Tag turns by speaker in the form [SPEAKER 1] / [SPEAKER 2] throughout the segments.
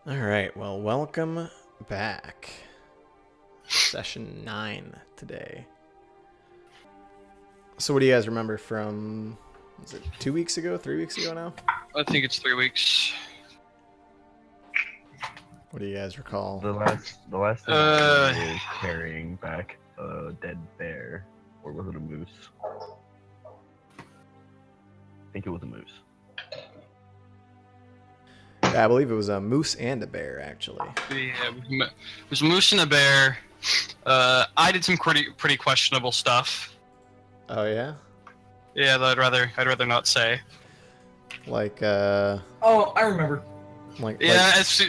[SPEAKER 1] All right, well, welcome back. Session 9 today. So, what do you guys remember from, was it 2 weeks ago, 3 weeks ago now?
[SPEAKER 2] I think it's 3 weeks.
[SPEAKER 1] What do you guys recall?
[SPEAKER 3] The last thing I remember is carrying back a dead bear, or was it a moose? I think it was a moose.
[SPEAKER 1] Yeah, I believe it was a moose and a bear, actually.
[SPEAKER 2] Yeah, it was a moose and a bear. I did some pretty questionable stuff.
[SPEAKER 1] Oh, yeah?
[SPEAKER 2] Yeah, that I'd rather not say.
[SPEAKER 1] Like,
[SPEAKER 4] Oh, I remember.
[SPEAKER 1] like
[SPEAKER 2] Yeah, it's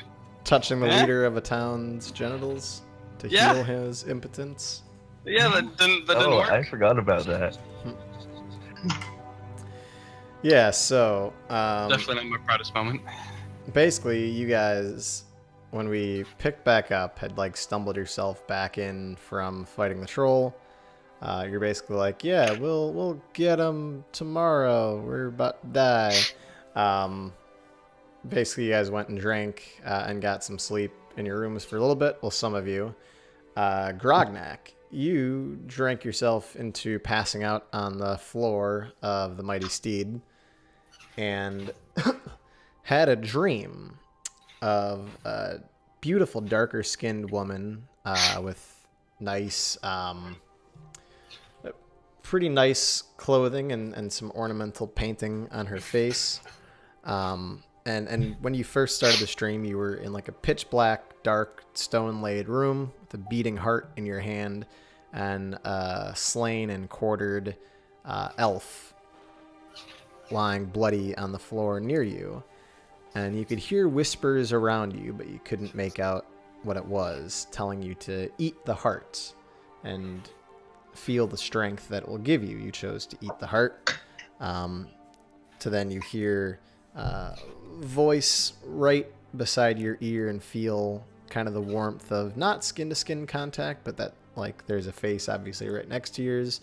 [SPEAKER 1] touching the
[SPEAKER 2] Eh?
[SPEAKER 1] leader of a town's genitals to
[SPEAKER 2] Yeah.
[SPEAKER 1] heal his impotence.
[SPEAKER 2] that didn't work.
[SPEAKER 3] I forgot about that.
[SPEAKER 1] Yeah, so,
[SPEAKER 2] Definitely not my proudest moment.
[SPEAKER 1] basically, you guys, when we picked back up, had like stumbled yourself back in from fighting the troll. You're basically like, yeah, we'll get him tomorrow. We're about to die. Basically, you guys went and drank and got some sleep in your rooms for a little bit. Well, some of you. Grognak, you drank yourself into passing out on the floor of the Mighty Steed and had a dream of a beautiful, darker-skinned woman with nice, pretty nice clothing and some ornamental painting on her face. And when you first started the stream, you were in like a pitch black, dark, stone-laid room with a beating heart in your hand and a slain and quartered elf lying bloody on the floor near you. And you could hear whispers around you, but you couldn't make out what it was, telling you to eat the heart and feel the strength that it will give you. You chose to eat the heart. To then you hear voice right beside your ear and feel kind of the warmth of not skin-to-skin contact, but that like there's a face obviously right next to yours,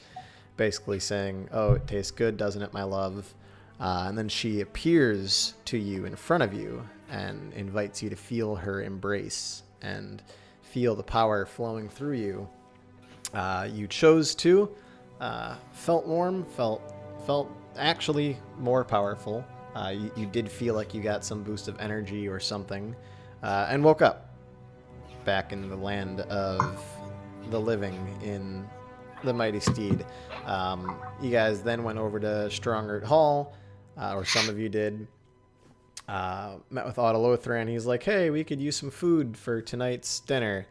[SPEAKER 1] basically saying, "Oh, it tastes good, doesn't it, my love?" And then she appears to you in front of you and invites you to feel her embrace and feel the power flowing through you. You chose to. Felt warm, felt actually more powerful. You did feel like you got some boost of energy or something, and woke up back in the land of the living in the Mighty Steed. You guys then went over to Strongert Hall, or some of you did. Met with Autolothran. He's like, hey, we could use some food for tonight's dinner.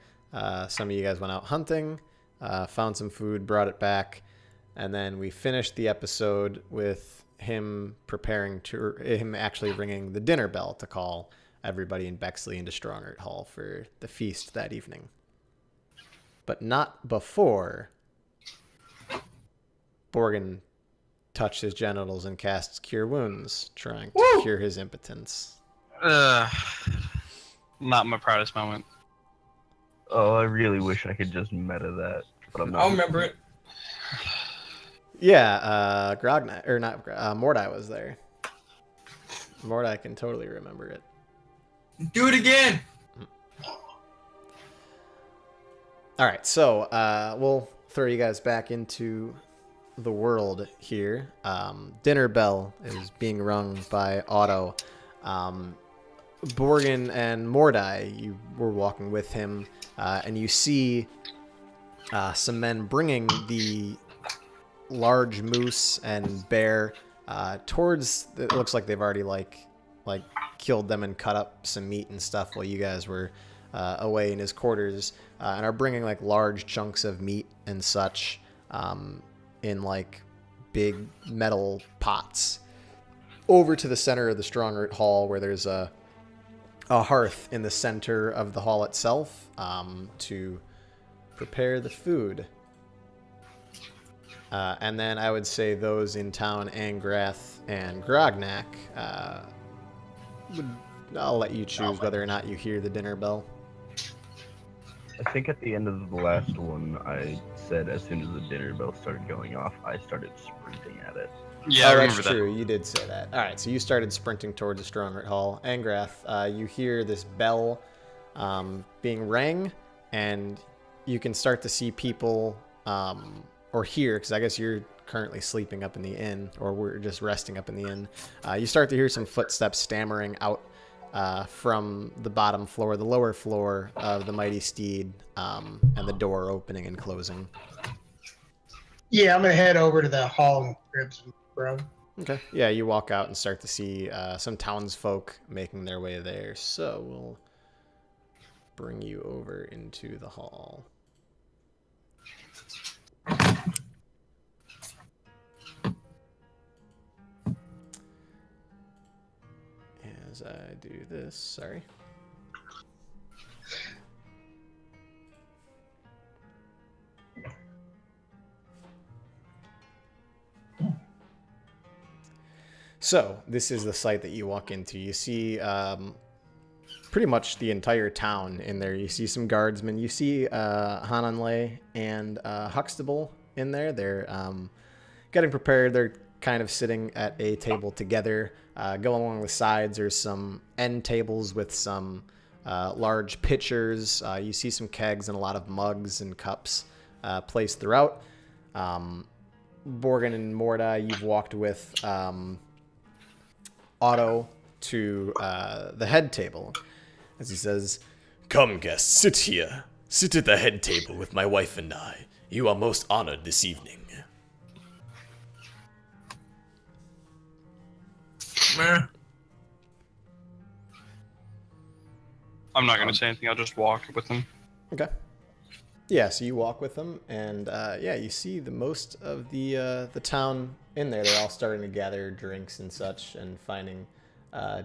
[SPEAKER 1] Some of you guys went out hunting, found some food, brought it back, and then we finished the episode with him him actually ringing the dinner bell to call everybody in Bexley into Strongert Hall for the feast that evening. But not before Borgin touched his genitals and casts Cure Wounds, trying to cure his impotence.
[SPEAKER 2] Not my proudest moment.
[SPEAKER 3] Oh, I really wish I could just meta that, but I'm not.
[SPEAKER 4] I'll remember it.
[SPEAKER 1] Yeah, Grognak, or not, Mordai was there. Mordai can totally remember it.
[SPEAKER 4] Do it again.
[SPEAKER 1] All right, so we'll throw you guys back into the world here. Dinner bell is being rung by Otto. Borgin and Mordai, you were walking with him, and you see some men bringing the large moose and bear towards. It looks like they've already like killed them and cut up some meat and stuff while you guys were away in his quarters, and are bringing like large chunks of meat and such in like big metal pots over to the center of the Strongert Hall, where there's a hearth in the center of the hall itself to prepare the food. And then I would say those in town, Angrath and Grognak, I'll let you choose whether or not you hear the dinner bell.
[SPEAKER 3] I think at the end of the last one, I said as soon as the dinner bell started going off, I started sprinting at it.
[SPEAKER 2] Yeah, I
[SPEAKER 1] oh,
[SPEAKER 2] remember
[SPEAKER 1] that's
[SPEAKER 2] that.
[SPEAKER 1] true. You did say that. All right, so you started sprinting towards the Strongheart Hall. Angrath, you hear this bell being rang, and you can start to see people, or hear, because I guess you're currently sleeping up in the inn, or we're just resting up in the inn. You start to hear some footsteps stammering out from the bottom floor, the lower floor of the Mighty Steed, and the door opening and closing.
[SPEAKER 5] Yeah, I'm gonna head over to the hall and grab some grub.
[SPEAKER 1] Okay. Yeah, you walk out and start to see some townsfolk making their way there. So we'll bring you over into the hall. As I do this, sorry. So, this is the site that you walk into. You see pretty much the entire town in there. You see some guardsmen. You see Hananle and Huxtable in there. They're getting prepared. They're kind of sitting at a table together. Going along the sides, there's some end tables with some large pitchers. You see some kegs and a lot of mugs and cups placed throughout. Borgin and Morda, you've walked with Otto to the head table, as he says, "Come, guests, sit here. Sit at the head table with my wife and I. You are most honored this evening."
[SPEAKER 4] Meh.
[SPEAKER 2] I'm not gonna say anything. I'll just walk with him.
[SPEAKER 1] Okay. Yeah, so you walk with them, and yeah, you see the most of the town in there. They're all starting to gather drinks and such, and finding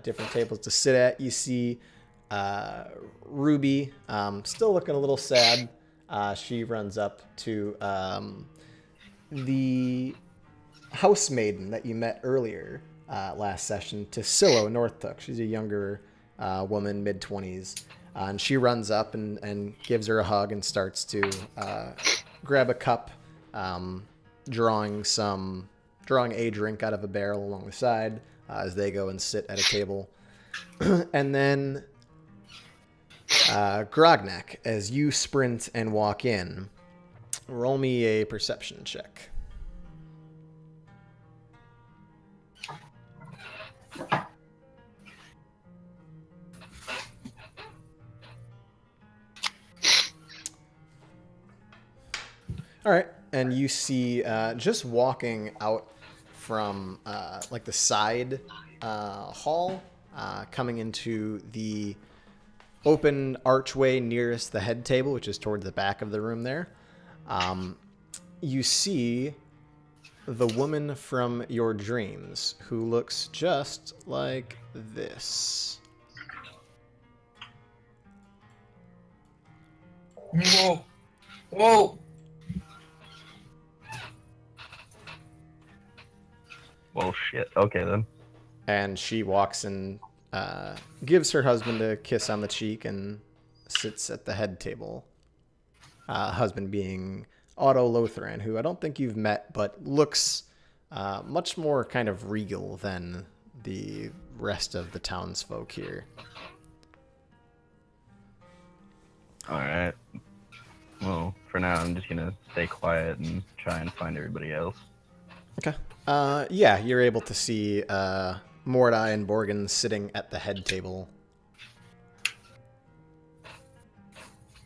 [SPEAKER 1] different tables to sit at. You see Ruby, still looking a little sad. She runs up to the housemaiden that you met earlier last session, to Silo Northtuck. She's a younger woman, mid-20s. And she runs up and gives her a hug and starts to grab a cup, drawing a drink out of a barrel along the side as they go and sit at a table. And then Grognak, as you sprint and walk in, roll me a perception check. All right, and you see just walking out from like the side hall, coming into the open archway nearest the head table, which is toward the back of the room there. You see the woman from your dreams, who looks just like this.
[SPEAKER 4] Whoa. Whoa.
[SPEAKER 3] Well, shit. Okay, then.
[SPEAKER 1] And she walks and gives her husband a kiss on the cheek and sits at the head table. Husband being Otto Lothran, who I don't think you've met, but looks much more kind of regal than the rest of the townsfolk here.
[SPEAKER 3] Alright. Well, for now, I'm just gonna stay quiet and try and find everybody else.
[SPEAKER 1] Okay. Yeah, you're able to see Mordai and Borgin sitting at the head table.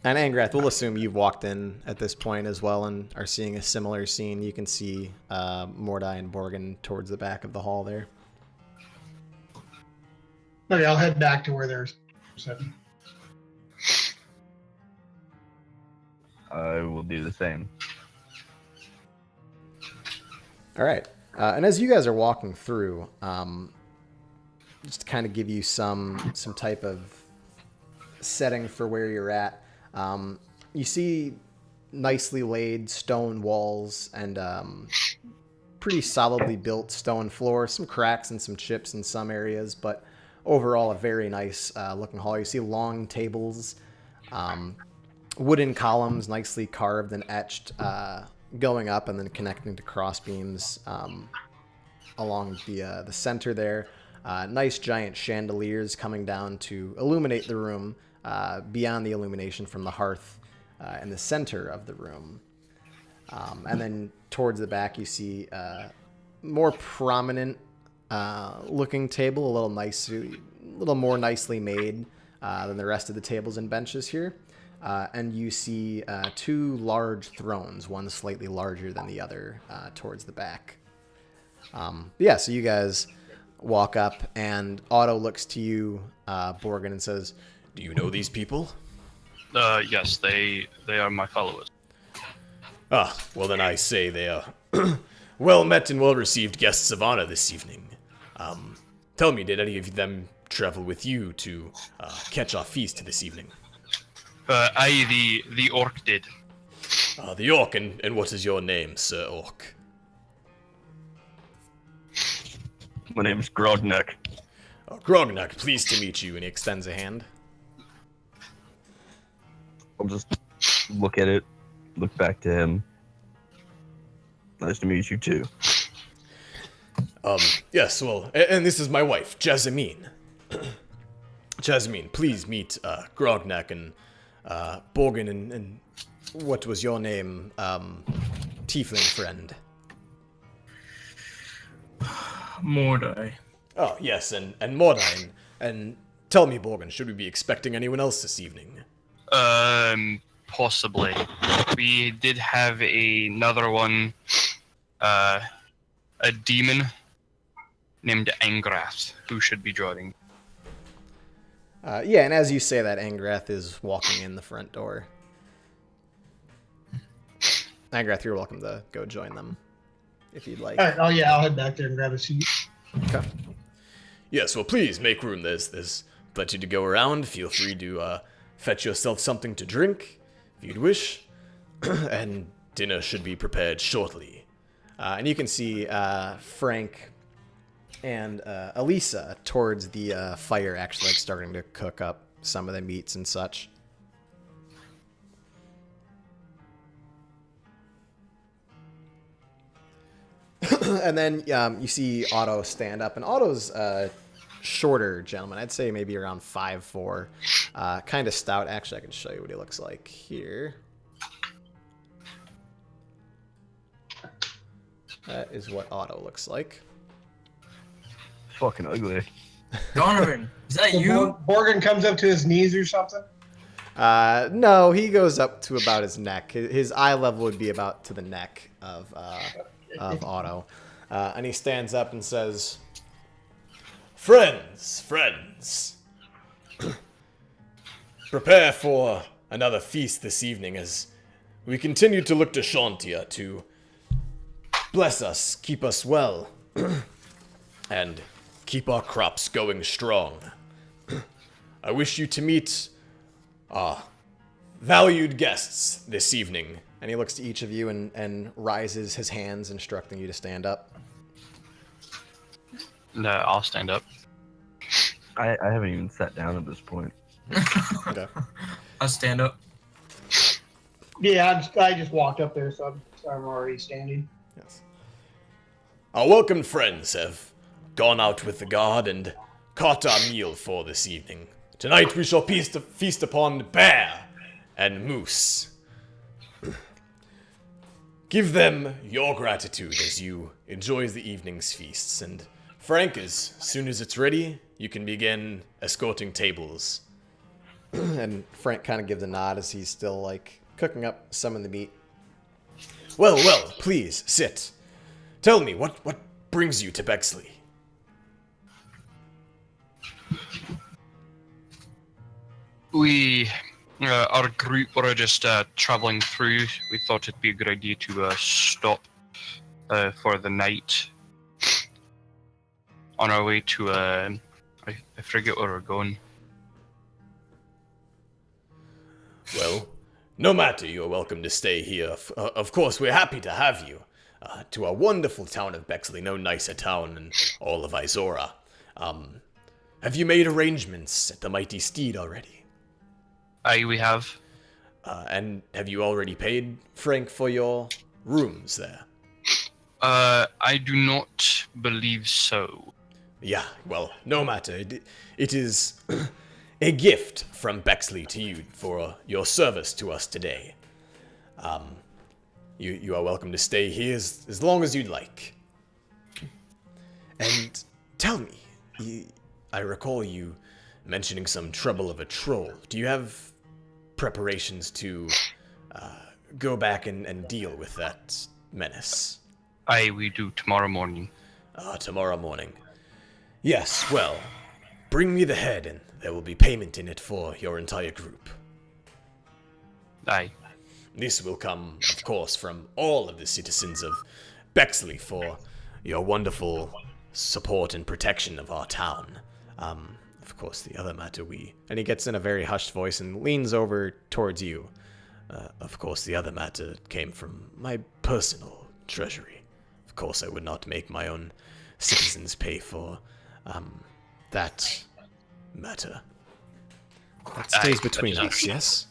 [SPEAKER 1] And Angrath, we'll assume you've walked in at this point as well and are seeing a similar scene. You can see Mordai and Borgin towards the back of the hall there.
[SPEAKER 5] Okay, I'll head back to where they're sitting.
[SPEAKER 3] I will do the same.
[SPEAKER 1] All right. And as you guys are walking through, just to kind of give you some type of setting for where you're at, you see nicely laid stone walls and pretty solidly built stone floor, some cracks and some chips in some areas, but overall a very nice looking hall. You see long tables, wooden columns nicely carved and etched, going up and then connecting to cross beams along the center there. Nice giant chandeliers coming down to illuminate the room beyond the illumination from the hearth in the center of the room. And then towards the back, you see more prominent looking table, a little more nicely made than the rest of the tables and benches here. And you see two large thrones, one slightly larger than the other, towards the back. So you guys walk up, and Otto looks to you, Borgin, and says, "Do you know these people?"
[SPEAKER 2] Yes, they are my followers.
[SPEAKER 6] Ah, well then I say they are well met and well received guests of honor this evening. Tell me, did any of them travel with you to catch our feast this evening?
[SPEAKER 2] The orc did.
[SPEAKER 6] The orc, and what is your name, Sir Orc?
[SPEAKER 3] My name's Grognak.
[SPEAKER 6] Grognak, pleased to meet you, and he extends a hand.
[SPEAKER 3] I'll just look at it, look back to him. Nice to meet you too.
[SPEAKER 6] Yes, well, and this is my wife, Jasmine. Jasmine, please meet Grognak and Borgin, and what was your name, tiefling friend?
[SPEAKER 4] Mordai.
[SPEAKER 6] Oh, yes, and Mordine. And tell me, Borgin, should we be expecting anyone else this evening?
[SPEAKER 2] Possibly. We did have another one, a demon named Angrath, who should be joining.
[SPEAKER 1] And as you say that, Angrath is walking in the front door. Angrath, you're welcome to go join them, if you'd like.
[SPEAKER 5] All right. Oh yeah, I'll head back there and grab a seat.
[SPEAKER 1] Okay.
[SPEAKER 6] Yes, well, please make room. There's plenty to go around. Feel free to fetch yourself something to drink, if you'd wish. And dinner should be prepared shortly. And you can see Frank and Elisa towards the fire, actually starting to cook up some of the meats and such. And then you see Otto stand up, and Otto's shorter gentleman. I'd say maybe around 5'4", kind of stout. Actually, I can show you what he looks like here. That is what Otto looks like.
[SPEAKER 3] Fucking ugly.
[SPEAKER 4] Donovan, is that you?
[SPEAKER 5] Borgin comes up to his knees or something.
[SPEAKER 1] No, he goes up to about his neck. His eye level would be about to the neck of Otto. And he stands up and says,
[SPEAKER 6] Friends, prepare for another feast this evening as we continue to look to Shantia to bless us, keep us well, and keep our crops going strong. I wish you to meet our valued guests this evening.
[SPEAKER 1] and he looks to each of you and rises his hands, instructing you to stand up.
[SPEAKER 2] No, I'll stand up.
[SPEAKER 3] I haven't even sat down at this point.
[SPEAKER 1] Okay.
[SPEAKER 4] I'll stand up.
[SPEAKER 5] Yeah, I just walked up there, so I'm already standing.
[SPEAKER 1] Yes.
[SPEAKER 6] Our welcome friends have gone out with the guard and caught our meal for this evening. Tonight we shall feast upon bear and moose. Give them your gratitude as you enjoy the evening's feasts, and Frank, as soon as it's ready, you can begin escorting tables.
[SPEAKER 1] And Frank kind of gives a nod as he's still, like, cooking up some of the meat.
[SPEAKER 6] Well, please, sit. Tell me, what brings you to Bexley?
[SPEAKER 2] We, our group were just traveling through. We thought it'd be a good idea to stop for the night. On our way to, I forget where we're going.
[SPEAKER 6] Well, no matter, you're welcome to stay here. Of course, we're happy to have you. To our wonderful town of Bexley, no nicer town in all of Izora. Have you made arrangements at the Mighty Steed already?
[SPEAKER 2] Aye, we have.
[SPEAKER 6] And have you already paid, Frank, for your rooms there?
[SPEAKER 2] I do not believe so.
[SPEAKER 6] Yeah, well, no matter. It is a gift from Bexley to you for your service to us today. You are welcome to stay here as long as you'd like. And tell me, I recall you mentioning some trouble of a troll. Do you have preparations to go back and deal with that menace?
[SPEAKER 2] Aye, we do tomorrow morning.
[SPEAKER 6] Tomorrow morning. Yes, well, bring me the head and there will be payment in it for your entire group.
[SPEAKER 2] Aye.
[SPEAKER 6] This will come, of course, from all of the citizens of Bexley for your wonderful support and protection of our town. Of course, the other matter And he gets in a very hushed voice and leans over towards you. Of course, the other matter came from my personal treasury. Of course, I would not make my own citizens pay for that matter.
[SPEAKER 1] That stays
[SPEAKER 2] Aye,
[SPEAKER 1] between
[SPEAKER 2] that
[SPEAKER 1] us, yes?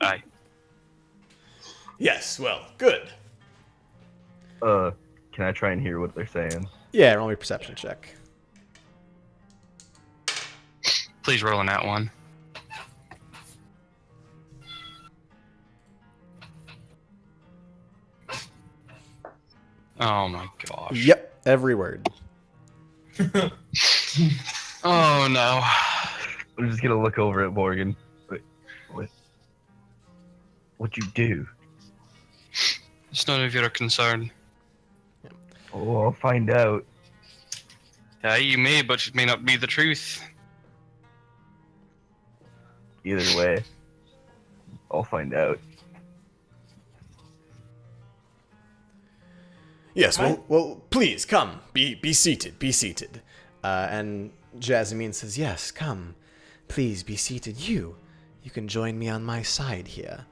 [SPEAKER 2] Aye.
[SPEAKER 6] Yes, well, good.
[SPEAKER 3] Can I try and hear what they're saying?
[SPEAKER 1] Yeah, roll me a perception check.
[SPEAKER 2] Please roll in that one. Oh my gosh.
[SPEAKER 1] Yep, every word.
[SPEAKER 2] Oh no.
[SPEAKER 3] I'm just gonna look over at Morgan. What'd you do?
[SPEAKER 2] It's none of your concern.
[SPEAKER 3] Oh, I'll find out.
[SPEAKER 2] Yeah, you may, but it may not be the truth.
[SPEAKER 3] Either way, I'll find out.
[SPEAKER 6] Yes, well, please, come. Be seated, be seated.
[SPEAKER 1] And Jasmine says, yes, come. Please be seated. You can join me on my side here.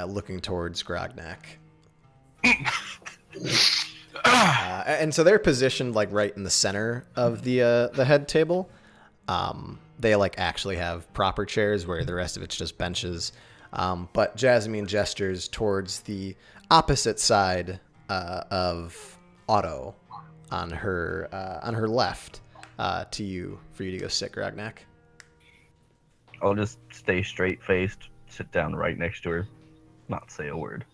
[SPEAKER 1] Looking towards Grognak. And so they're positioned like right in the center of the head table. They like actually have proper chairs where the rest of it's just benches. But Jasmine gestures towards the opposite side of Otto on her left to you for you to go sit, Grognak.
[SPEAKER 3] I'll just stay straight-faced, sit down right next to her, not say a word.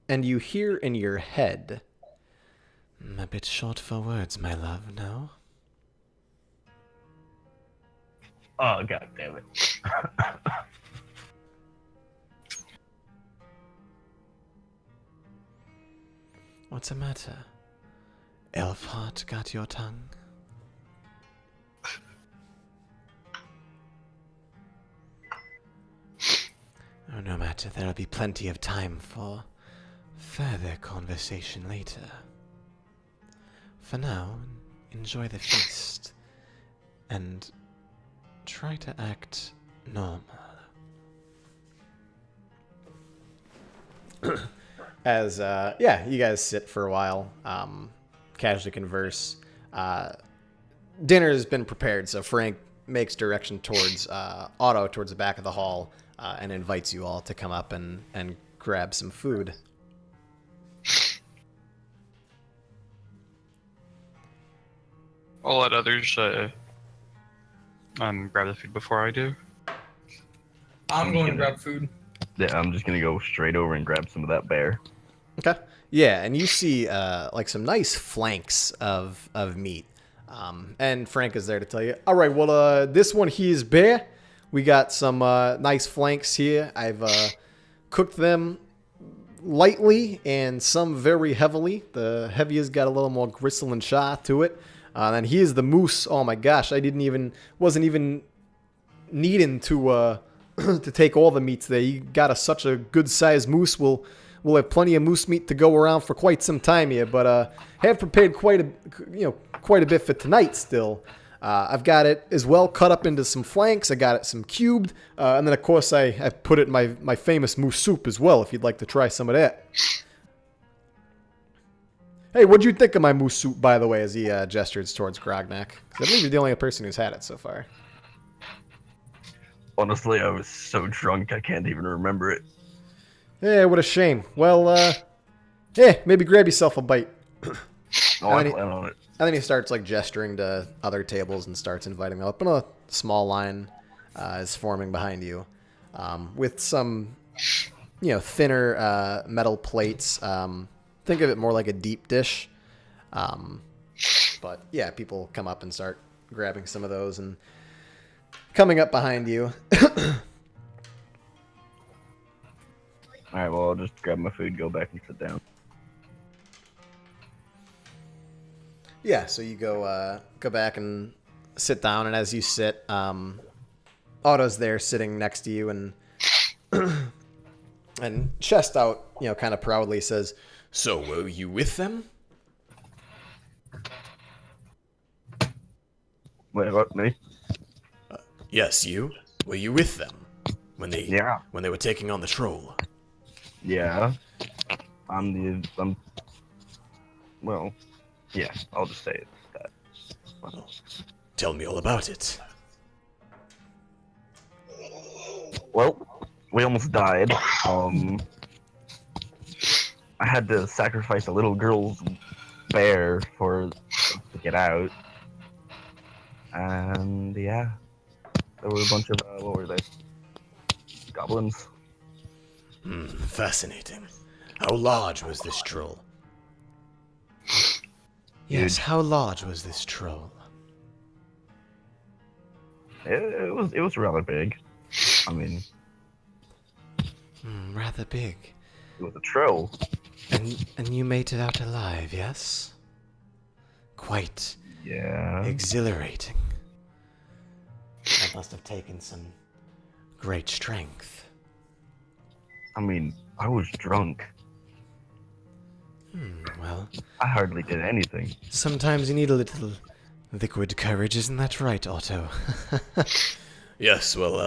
[SPEAKER 1] And you hear in your head, a bit short for words, my love, no?
[SPEAKER 3] Oh, god damn it.
[SPEAKER 1] What's the matter? Elfheart got your tongue? Oh, no matter. There'll be plenty of time for further conversation later. For now, enjoy the feast and try to act normal. As you guys sit for a while, casually converse. Dinner's been prepared, so Frank makes direction towards Otto, towards the back of the hall, and invites you all to come up and grab some food.
[SPEAKER 2] I'll let others grab the food before I do.
[SPEAKER 4] I'm going to grab food.
[SPEAKER 3] Yeah, I'm just gonna go straight over and grab some of that bear.
[SPEAKER 1] Okay. Yeah, and you see like some nice flanks of meat. And Frank is there to tell you, all right, well, this one here is bear. We got some nice flanks here. I've cooked them lightly and some very heavily. The heaviest got a little more gristle and char to it. And here's the moose. Oh my gosh, wasn't even needing to to take all the meats there. You got such a good sized moose. We'll have plenty of moose meat to go around for quite some time here. But have prepared quite a bit for tonight still. I've got it as well cut up into some flanks. I got it some cubed, and then of course I put it in my famous moose soup as well. If you'd like to try some of that. Hey, what'd you think of my moose soup, by the way, as he gestures towards Grognak? 'Cause I believe you're the only person who's had it so far.
[SPEAKER 3] Honestly, I was so drunk I can't even remember it.
[SPEAKER 1] Yeah, what a shame. Well, Hey, maybe grab yourself a bite.
[SPEAKER 3] Oh, I
[SPEAKER 1] And then
[SPEAKER 3] plan on it.
[SPEAKER 1] And then he starts like gesturing to other tables and starts inviting them up. And a small line is forming behind you, with some, thinner metal plates. Think of it more like a deep dish. But yeah, people come up and start grabbing some of those and coming up behind you.
[SPEAKER 3] All right, well, I'll just grab my food, go back and sit down.
[SPEAKER 1] Yeah, so you go back and sit down, and as you sit, Otto's there sitting next to you, and and chest out, kind of proudly says,
[SPEAKER 6] So, were you with them?
[SPEAKER 3] Wait, what, me?
[SPEAKER 6] Yes, you. Were you with them when they
[SPEAKER 3] Yeah.
[SPEAKER 6] when they were taking on the troll?
[SPEAKER 3] Yeah. Well, yeah, I'll just say it's that.
[SPEAKER 6] Well, tell me all about it.
[SPEAKER 3] Well, we almost died. I had to sacrifice a little girl's bear for us to get out. And yeah, there were a bunch of, what were they? Goblins.
[SPEAKER 6] Fascinating. How large was this troll?
[SPEAKER 1] "Yes, how large was this troll?"
[SPEAKER 3] It was rather big. I mean,
[SPEAKER 1] Rather big.
[SPEAKER 3] it was a troll.
[SPEAKER 1] And you made it out alive, yes? Quite
[SPEAKER 3] Yeah.
[SPEAKER 1] exhilarating. That must have taken some great strength.
[SPEAKER 3] I mean, I was drunk.
[SPEAKER 1] Well,
[SPEAKER 3] I hardly did anything.
[SPEAKER 1] sometimes you need a little liquid courage, isn't that right, Otto?
[SPEAKER 6] Yes, well,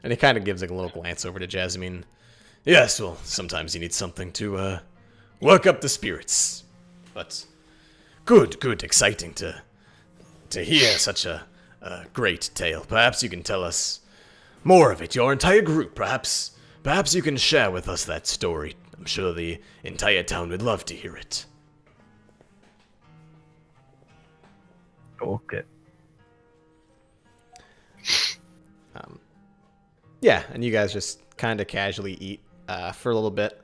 [SPEAKER 1] And he kind of gives like a little glance over to Jasmine.
[SPEAKER 6] yes, well, sometimes you need something to, work up the spirits. But good, exciting to hear such a great tale. Perhaps you can tell us more of it, your entire group. Perhaps you can share with us that story. I'm sure the entire town would love to hear it.
[SPEAKER 3] Okay.
[SPEAKER 1] Yeah, and you guys just kind of casually eat for a little bit,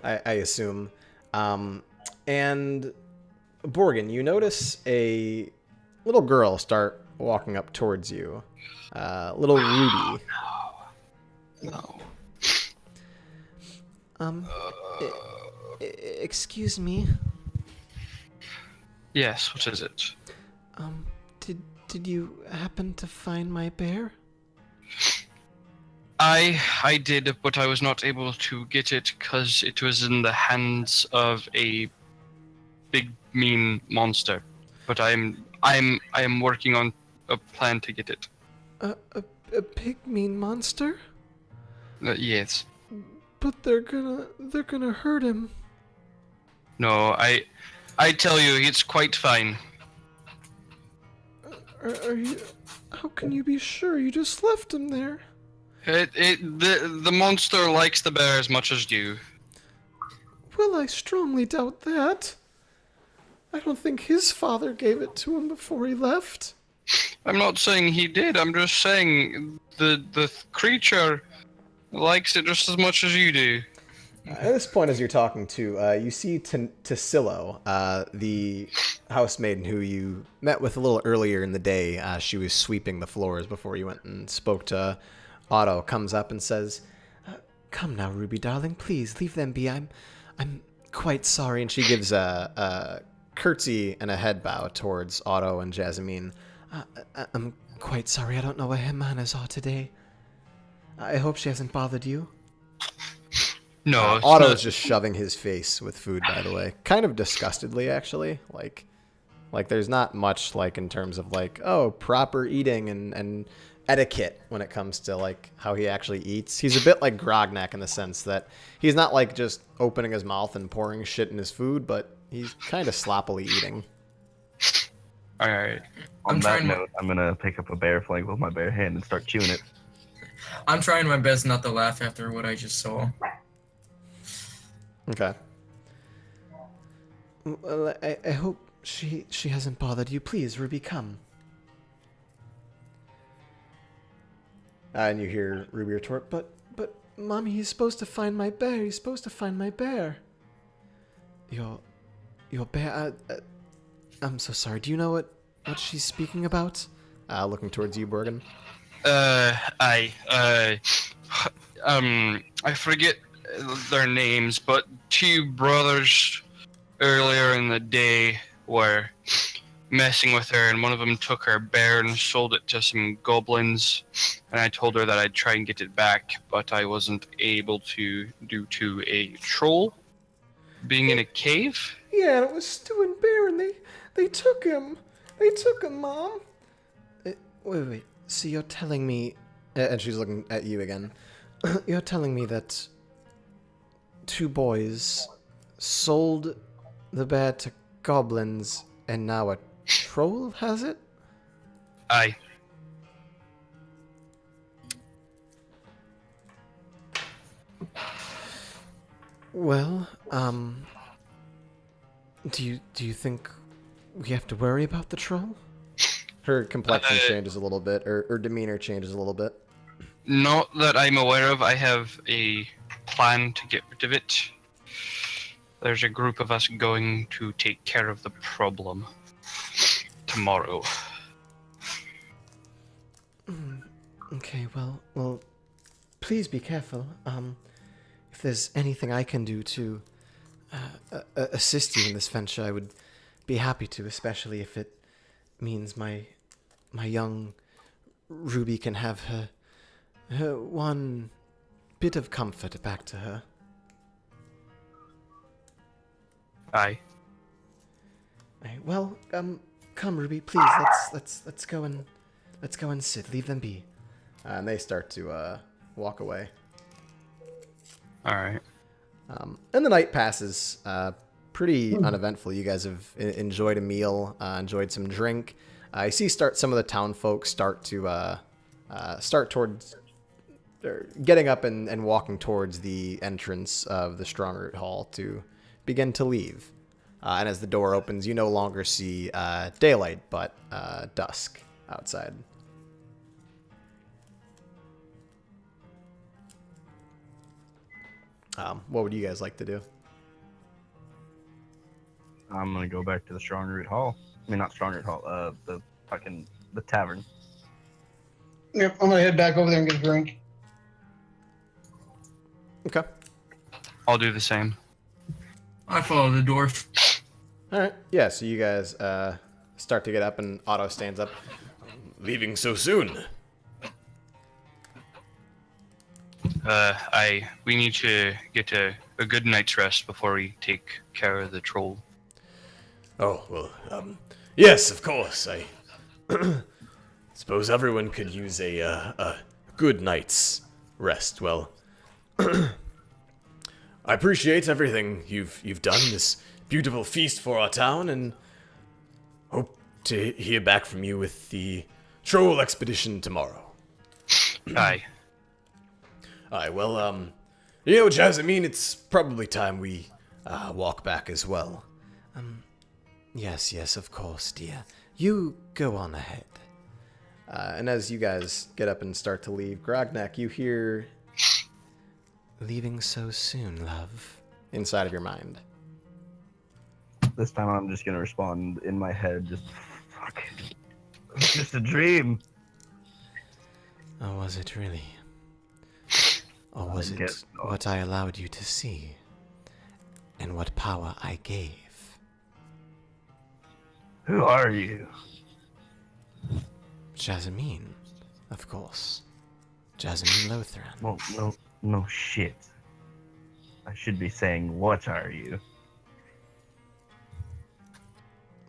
[SPEAKER 1] I assume. And Borgin, you notice a little girl start walking up towards you. Little Ruby.
[SPEAKER 2] No.
[SPEAKER 1] Excuse me.
[SPEAKER 2] Yes, what is it?
[SPEAKER 1] Did you happen to find my bear?
[SPEAKER 2] I did, but I was not able to get it because it was in the hands of a big mean monster. But I am working on a plan to get it.
[SPEAKER 1] A big mean monster?
[SPEAKER 2] Yes.
[SPEAKER 1] But they're gonna hurt him.
[SPEAKER 2] No, I tell you, it's quite fine.
[SPEAKER 1] Are you? How can you be sure? You just left him there.
[SPEAKER 2] The monster likes the bear as much as you.
[SPEAKER 1] Well, I strongly doubt that. I don't think his father gave it to him before he left.
[SPEAKER 2] I'm not saying he did. I'm just saying the creature likes it just as much as you do.
[SPEAKER 1] At this point, as you're talking to, you see Tassilo, the housemaiden who you met with a little earlier in the day. She was sweeping the floors before you went and spoke to Otto. Comes up and says, "Come now, Ruby, darling, please leave them be. I'm quite sorry." And she gives a curtsy and a head bow towards Otto and Jasmine. "I'm quite sorry. I don't know where her manners are today. I hope she hasn't bothered you."
[SPEAKER 2] No, it's
[SPEAKER 1] Otto's
[SPEAKER 2] not-
[SPEAKER 1] just shoving his face with food, by the way. Kind of disgustedly, actually. Like there's not much, like, in terms of, like, proper eating and etiquette when it comes to, like, how he actually eats. He's a bit like Grognak in the sense that he's not, like, just opening his mouth and pouring shit in his food, but he's kind of sloppily eating.
[SPEAKER 2] Alright.
[SPEAKER 3] On
[SPEAKER 4] I'm
[SPEAKER 3] that
[SPEAKER 4] trying-
[SPEAKER 3] note, I'm gonna pick up a bear flank with my bare hand and start chewing it.
[SPEAKER 4] I'm trying my best not to laugh after what I just saw.
[SPEAKER 1] Okay. Well, I hope she hasn't bothered you. Please, Ruby, come. And you hear Ruby retort, but, Mommy, he's supposed to find my bear. He's supposed to find my bear. Your bear? I'm so sorry. Do you know what she's speaking about? Looking towards you, Borgen.
[SPEAKER 2] I forget their names, but two brothers earlier in the day were messing with her, and one of them took her bear and sold it to some goblins, and I told her that I'd try and get it back, but I wasn't able to due to a troll being in a cave.
[SPEAKER 1] Yeah, it was Stu and Bear, and they took him. They took him, Mom. Wait. So you're telling me... And she's looking at you again. You're telling me that two boys sold the bear to goblins, and now a troll has it?
[SPEAKER 2] Aye.
[SPEAKER 1] Well, do you think we have to worry about the troll? Her complexion changes a little bit, or demeanor changes a little bit.
[SPEAKER 2] Not that I'm aware of. I have a plan to get rid of it. There's a group of us going to take care of the problem tomorrow.
[SPEAKER 1] Okay, well, please be careful. If there's anything I can do to assist you in this venture, I would be happy to, especially if it means my young Ruby can have her one bit of comfort back to her.
[SPEAKER 2] Aye.
[SPEAKER 1] Well, come, Ruby, please. Let's go and sit. Leave them be. And they start to walk away.
[SPEAKER 2] All right.
[SPEAKER 1] And the night passes pretty uneventful. You guys have enjoyed a meal, enjoyed some drink. I see some of the town folks start towards getting up and walking towards the entrance of the Strong-Root Hall to begin to leave. And as the door opens, you no longer see daylight, but dusk outside. What would you guys like to do?
[SPEAKER 3] I'm gonna go back to the Strong-Root Hall. I mean, not Strong-Root Hall. The tavern.
[SPEAKER 5] Yep, I'm gonna head back over there and get a drink.
[SPEAKER 1] Okay.
[SPEAKER 2] I'll do the same.
[SPEAKER 4] I follow the dwarf.
[SPEAKER 1] All right. Yeah. So you guys start to get up, and Otto stands up.
[SPEAKER 6] Leaving so soon?
[SPEAKER 2] We need to get a good night's rest before we take care of the troll.
[SPEAKER 6] Oh, well, yes, of course. I suppose everyone could use a good night's rest. Well, I appreciate everything you've done, this beautiful feast for our town, and hope to hear back from you with the troll expedition tomorrow.
[SPEAKER 2] Aye.
[SPEAKER 6] Alright, well, you know, Jasmine, it's probably time we walk back as well.
[SPEAKER 1] Yes, of course, dear. You go on ahead. And as you guys get up and start to leave, Grognak, you hear, "Leaving so soon, love," inside of your mind.
[SPEAKER 3] This time I'm just gonna respond in my head, just fuck. It's just a dream.
[SPEAKER 1] Oh, was it really? Or was it what I allowed you to see? And what power I gave?
[SPEAKER 3] Who are you?
[SPEAKER 1] Jasmine, of course. Jasmine Lothran.
[SPEAKER 3] Well, no shit. I should be saying, what are you?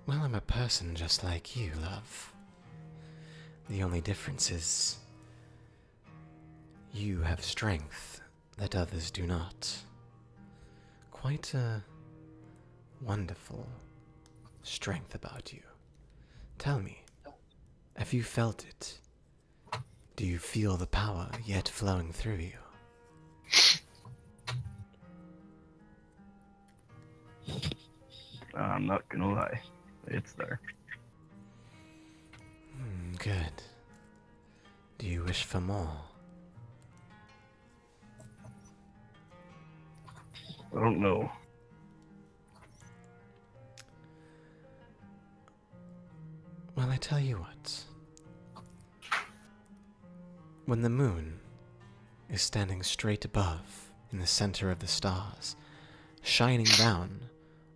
[SPEAKER 1] Well, I'm a person just like you, love. The only difference is you have strength that others do not. Quite a wonderful strength about you. Tell me, have you felt it? Do you feel the power yet flowing through you?
[SPEAKER 3] I'm not gonna lie. It's there.
[SPEAKER 1] Good. Do you wish for more?
[SPEAKER 3] I don't know.
[SPEAKER 1] Well, I tell you what. When the moon is standing straight above in the center of the stars, shining down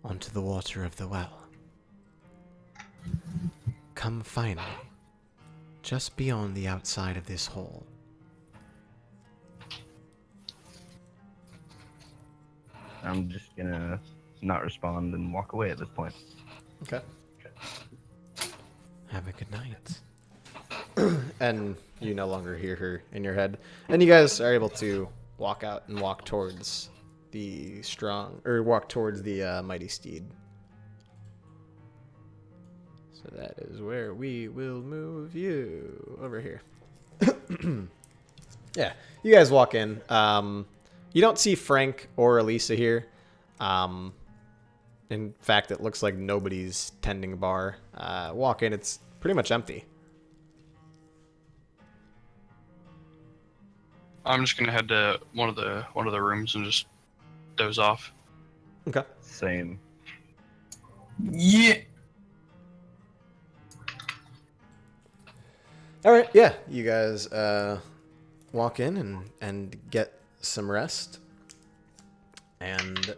[SPEAKER 1] onto the water of the well, come find me just beyond the outside of this hall.
[SPEAKER 3] I'm just gonna not respond and walk away at this point.
[SPEAKER 1] Okay. Have a good night. And you no longer hear her in your head. And you guys are able to walk out and walk towards the mighty steed. So that is where we will move you over here. Yeah, you guys walk in. You don't see Frank or Elisa here. In fact, it looks like nobody's tending a bar. Walk in, it's pretty much empty.
[SPEAKER 2] I'm just gonna head to one of the rooms and just doze off.
[SPEAKER 1] Okay.
[SPEAKER 3] Same.
[SPEAKER 4] Yeah.
[SPEAKER 1] All right. Yeah, you guys walk in and get some rest. And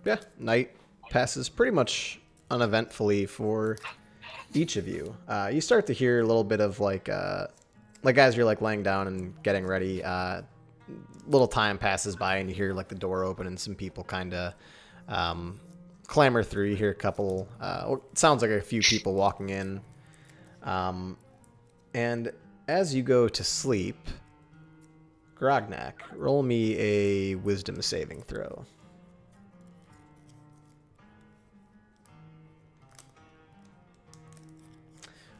[SPEAKER 1] yeah, night passes pretty much uneventfully for each of you. You start to hear a little bit of like as you're like laying down and getting ready, little time passes by and you hear like the door open and some people kind of clamor through. You hear a couple, it sounds like a few people walking in. And as you go to sleep, Grognak, roll me a wisdom saving throw.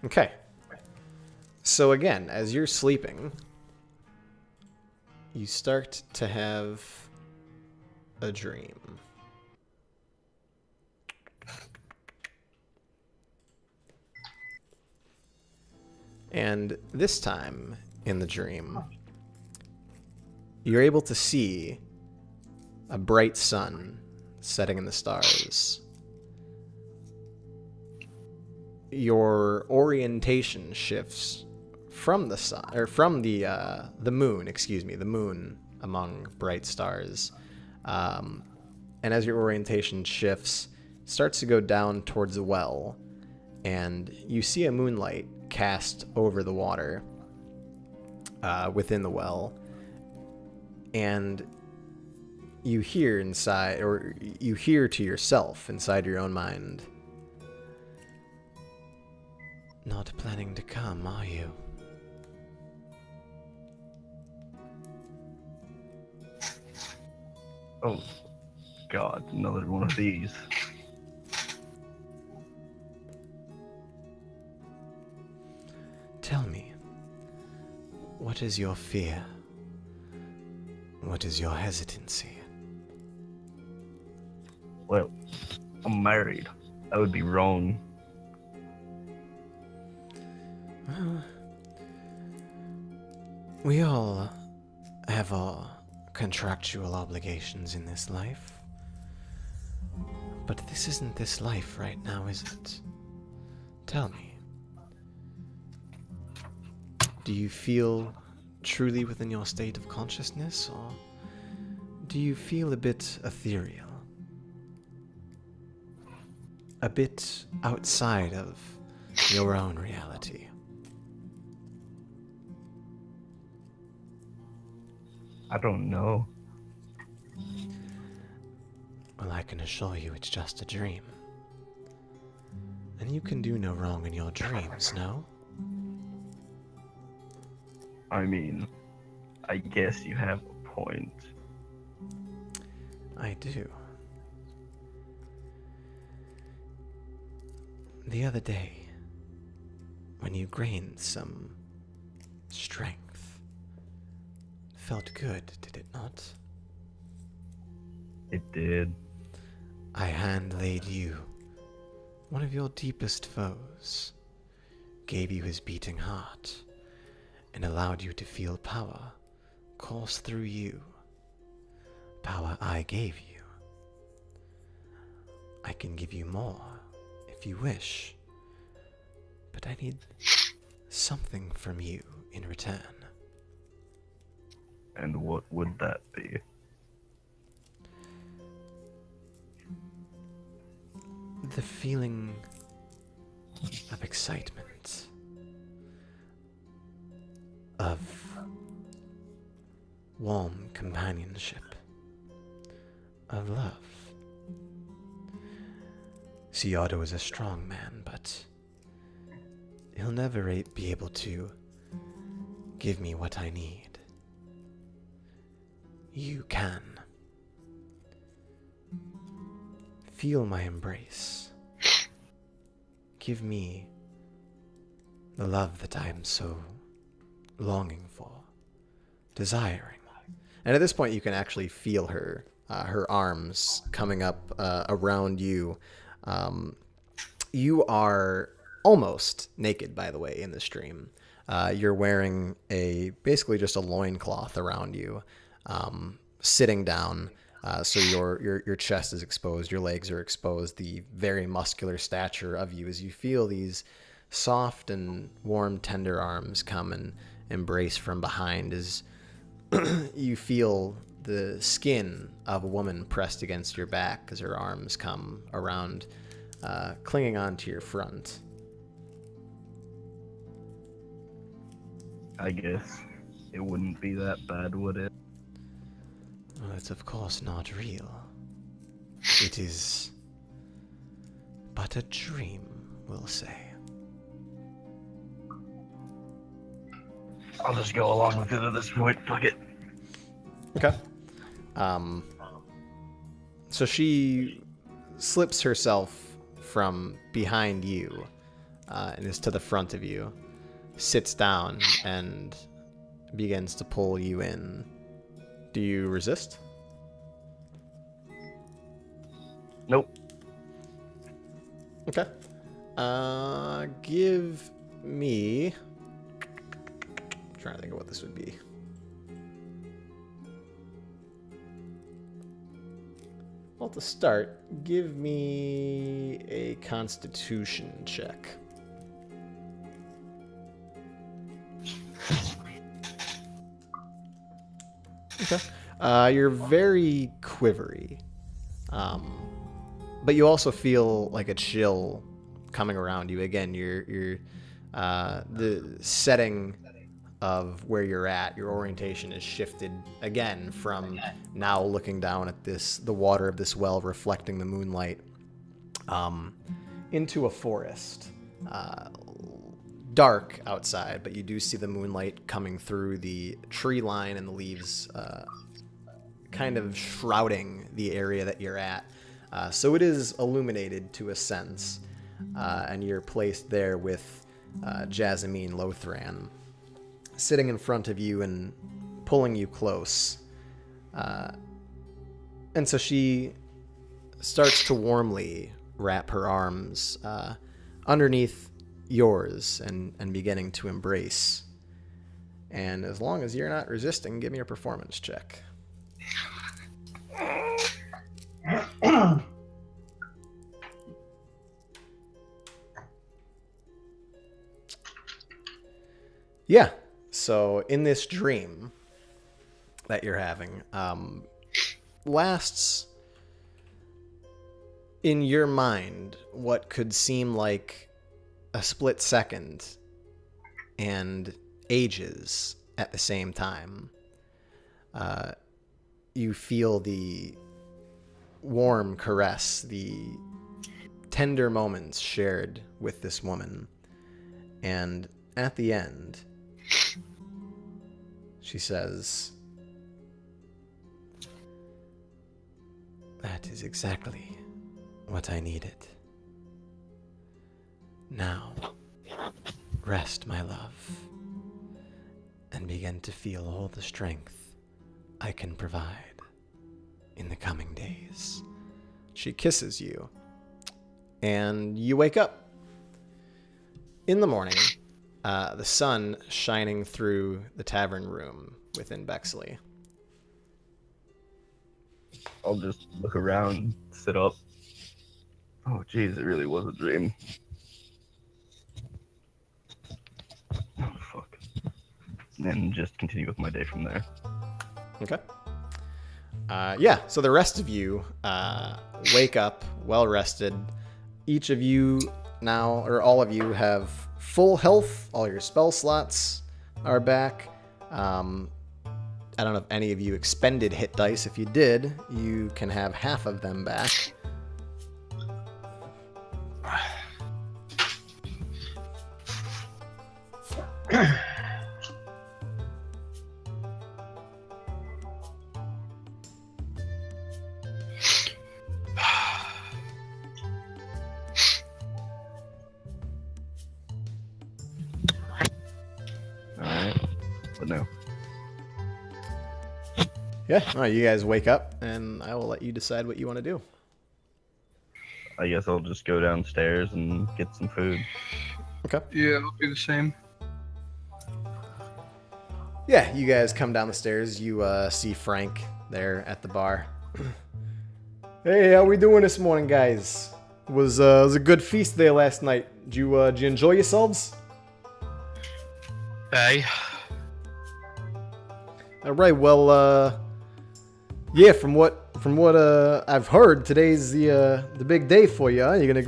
[SPEAKER 1] Okay. So again, as you're sleeping, you start to have a dream. And this time in the dream, you're able to see a bright sun setting in the stars. Your orientation shifts from the sun, or from the moon, the moon among bright stars. And as your orientation shifts, it starts to go down towards a well, and you see a moonlight cast over the water within the well, and you hear inside, or you hear to yourself inside your own mind, "Not planning to come, are you?"
[SPEAKER 3] Oh, God, another one of these.
[SPEAKER 1] Tell me, what is your fear? What is your hesitancy?
[SPEAKER 3] Well, I'm married. That would be wrong.
[SPEAKER 1] Well, we all have our contractual obligations in this life. But this isn't this life right now, is it? Tell me. Do you feel truly within your state of consciousness, or do you feel a bit ethereal? A bit outside of your own reality?
[SPEAKER 3] I don't know.
[SPEAKER 1] Well, I can assure you it's just a dream. And you can do no wrong in your dreams, no?
[SPEAKER 3] I mean, I guess you have a point.
[SPEAKER 1] I do. The other day, when you gained some strength, felt good, did it not?
[SPEAKER 3] It did.
[SPEAKER 1] I hand-laid you, one of your deepest foes, gave you his beating heart, and allowed you to feel power course through you. Power I gave you. I can give you more if you wish, but I need something from you in return.
[SPEAKER 3] And what would that be?
[SPEAKER 1] The feeling of excitement, of warm companionship, of love. Ciardo is a strong man, but he'll never be able to give me what I need. You can. Feel my embrace. Give me the love that I am so longing for, desiring. And at this point, you can actually feel her arms coming up around you. You are almost naked, by the way, in the stream. You're wearing basically just a loincloth around you, sitting down. So your chest is exposed, your legs are exposed, the very muscular stature of you as you feel these soft and warm, tender arms come and embrace from behind as you feel the skin of a woman pressed against your back as her arms come around, clinging onto your front.
[SPEAKER 3] I guess it wouldn't be that bad, would it?
[SPEAKER 1] Well, it's of course not real. It is but a dream, we'll say.
[SPEAKER 3] I'll just go along with it at this point. Fuck it.
[SPEAKER 1] Okay. So she slips herself from behind you and is to the front of you, sits down, and begins to pull you in. Do you resist?
[SPEAKER 3] Nope.
[SPEAKER 1] Okay. Give me... I'm trying to think of what this would be. Well, to start, give me a Constitution check. Okay. You're very quivery. But you also feel like a chill coming around you. Again, you're the setting of where you're at, your orientation is shifted again from now looking down at the water of this well reflecting the moonlight, into a forest. Dark outside, but you do see the moonlight coming through the tree line and the leaves kind of shrouding the area that you're at. So it is illuminated to a sense, and you're placed there with Jasmine Lothran sitting in front of you and pulling you close. And so she starts to warmly wrap her arms underneath yours and beginning to embrace. And as long as you're not resisting, give me a performance check. Yeah. So in this dream that you're having, lasts in your mind what could seem like a split second and ages at the same time. You feel the warm caress, the tender moments shared with this woman. And at the end, she says, "That is exactly what I needed. Now, rest, my love, and begin to feel all the strength I can provide in the coming days She kisses you, and you wake up. In the morning, the sun shining through the tavern room within Bexley.
[SPEAKER 3] I'll just look around, sit up. Oh, jeez, it really was a dream. Oh, fuck. And just continue with my day from there.
[SPEAKER 1] Okay. Yeah, so the rest of you wake up well rested. Each of you now, or all of you, have full health. All your spell slots are back. I don't know if any of you expended hit dice. If you did, you can have half of them back.
[SPEAKER 3] Alright. But no.
[SPEAKER 1] Yeah, all right, you guys wake up, and I will let you decide what you want to do.
[SPEAKER 3] I guess I'll just go downstairs and get some food.
[SPEAKER 1] Okay.
[SPEAKER 2] Yeah, I'll do the same.
[SPEAKER 1] Yeah, you guys come down the stairs. You see Frank there at the bar. Hey, how we doing this morning, guys? It was a good feast day last night. Did you enjoy yourselves?
[SPEAKER 2] Aye.
[SPEAKER 1] All right. Well, yeah. From what I've heard, today's the big day for you. Huh? You're gonna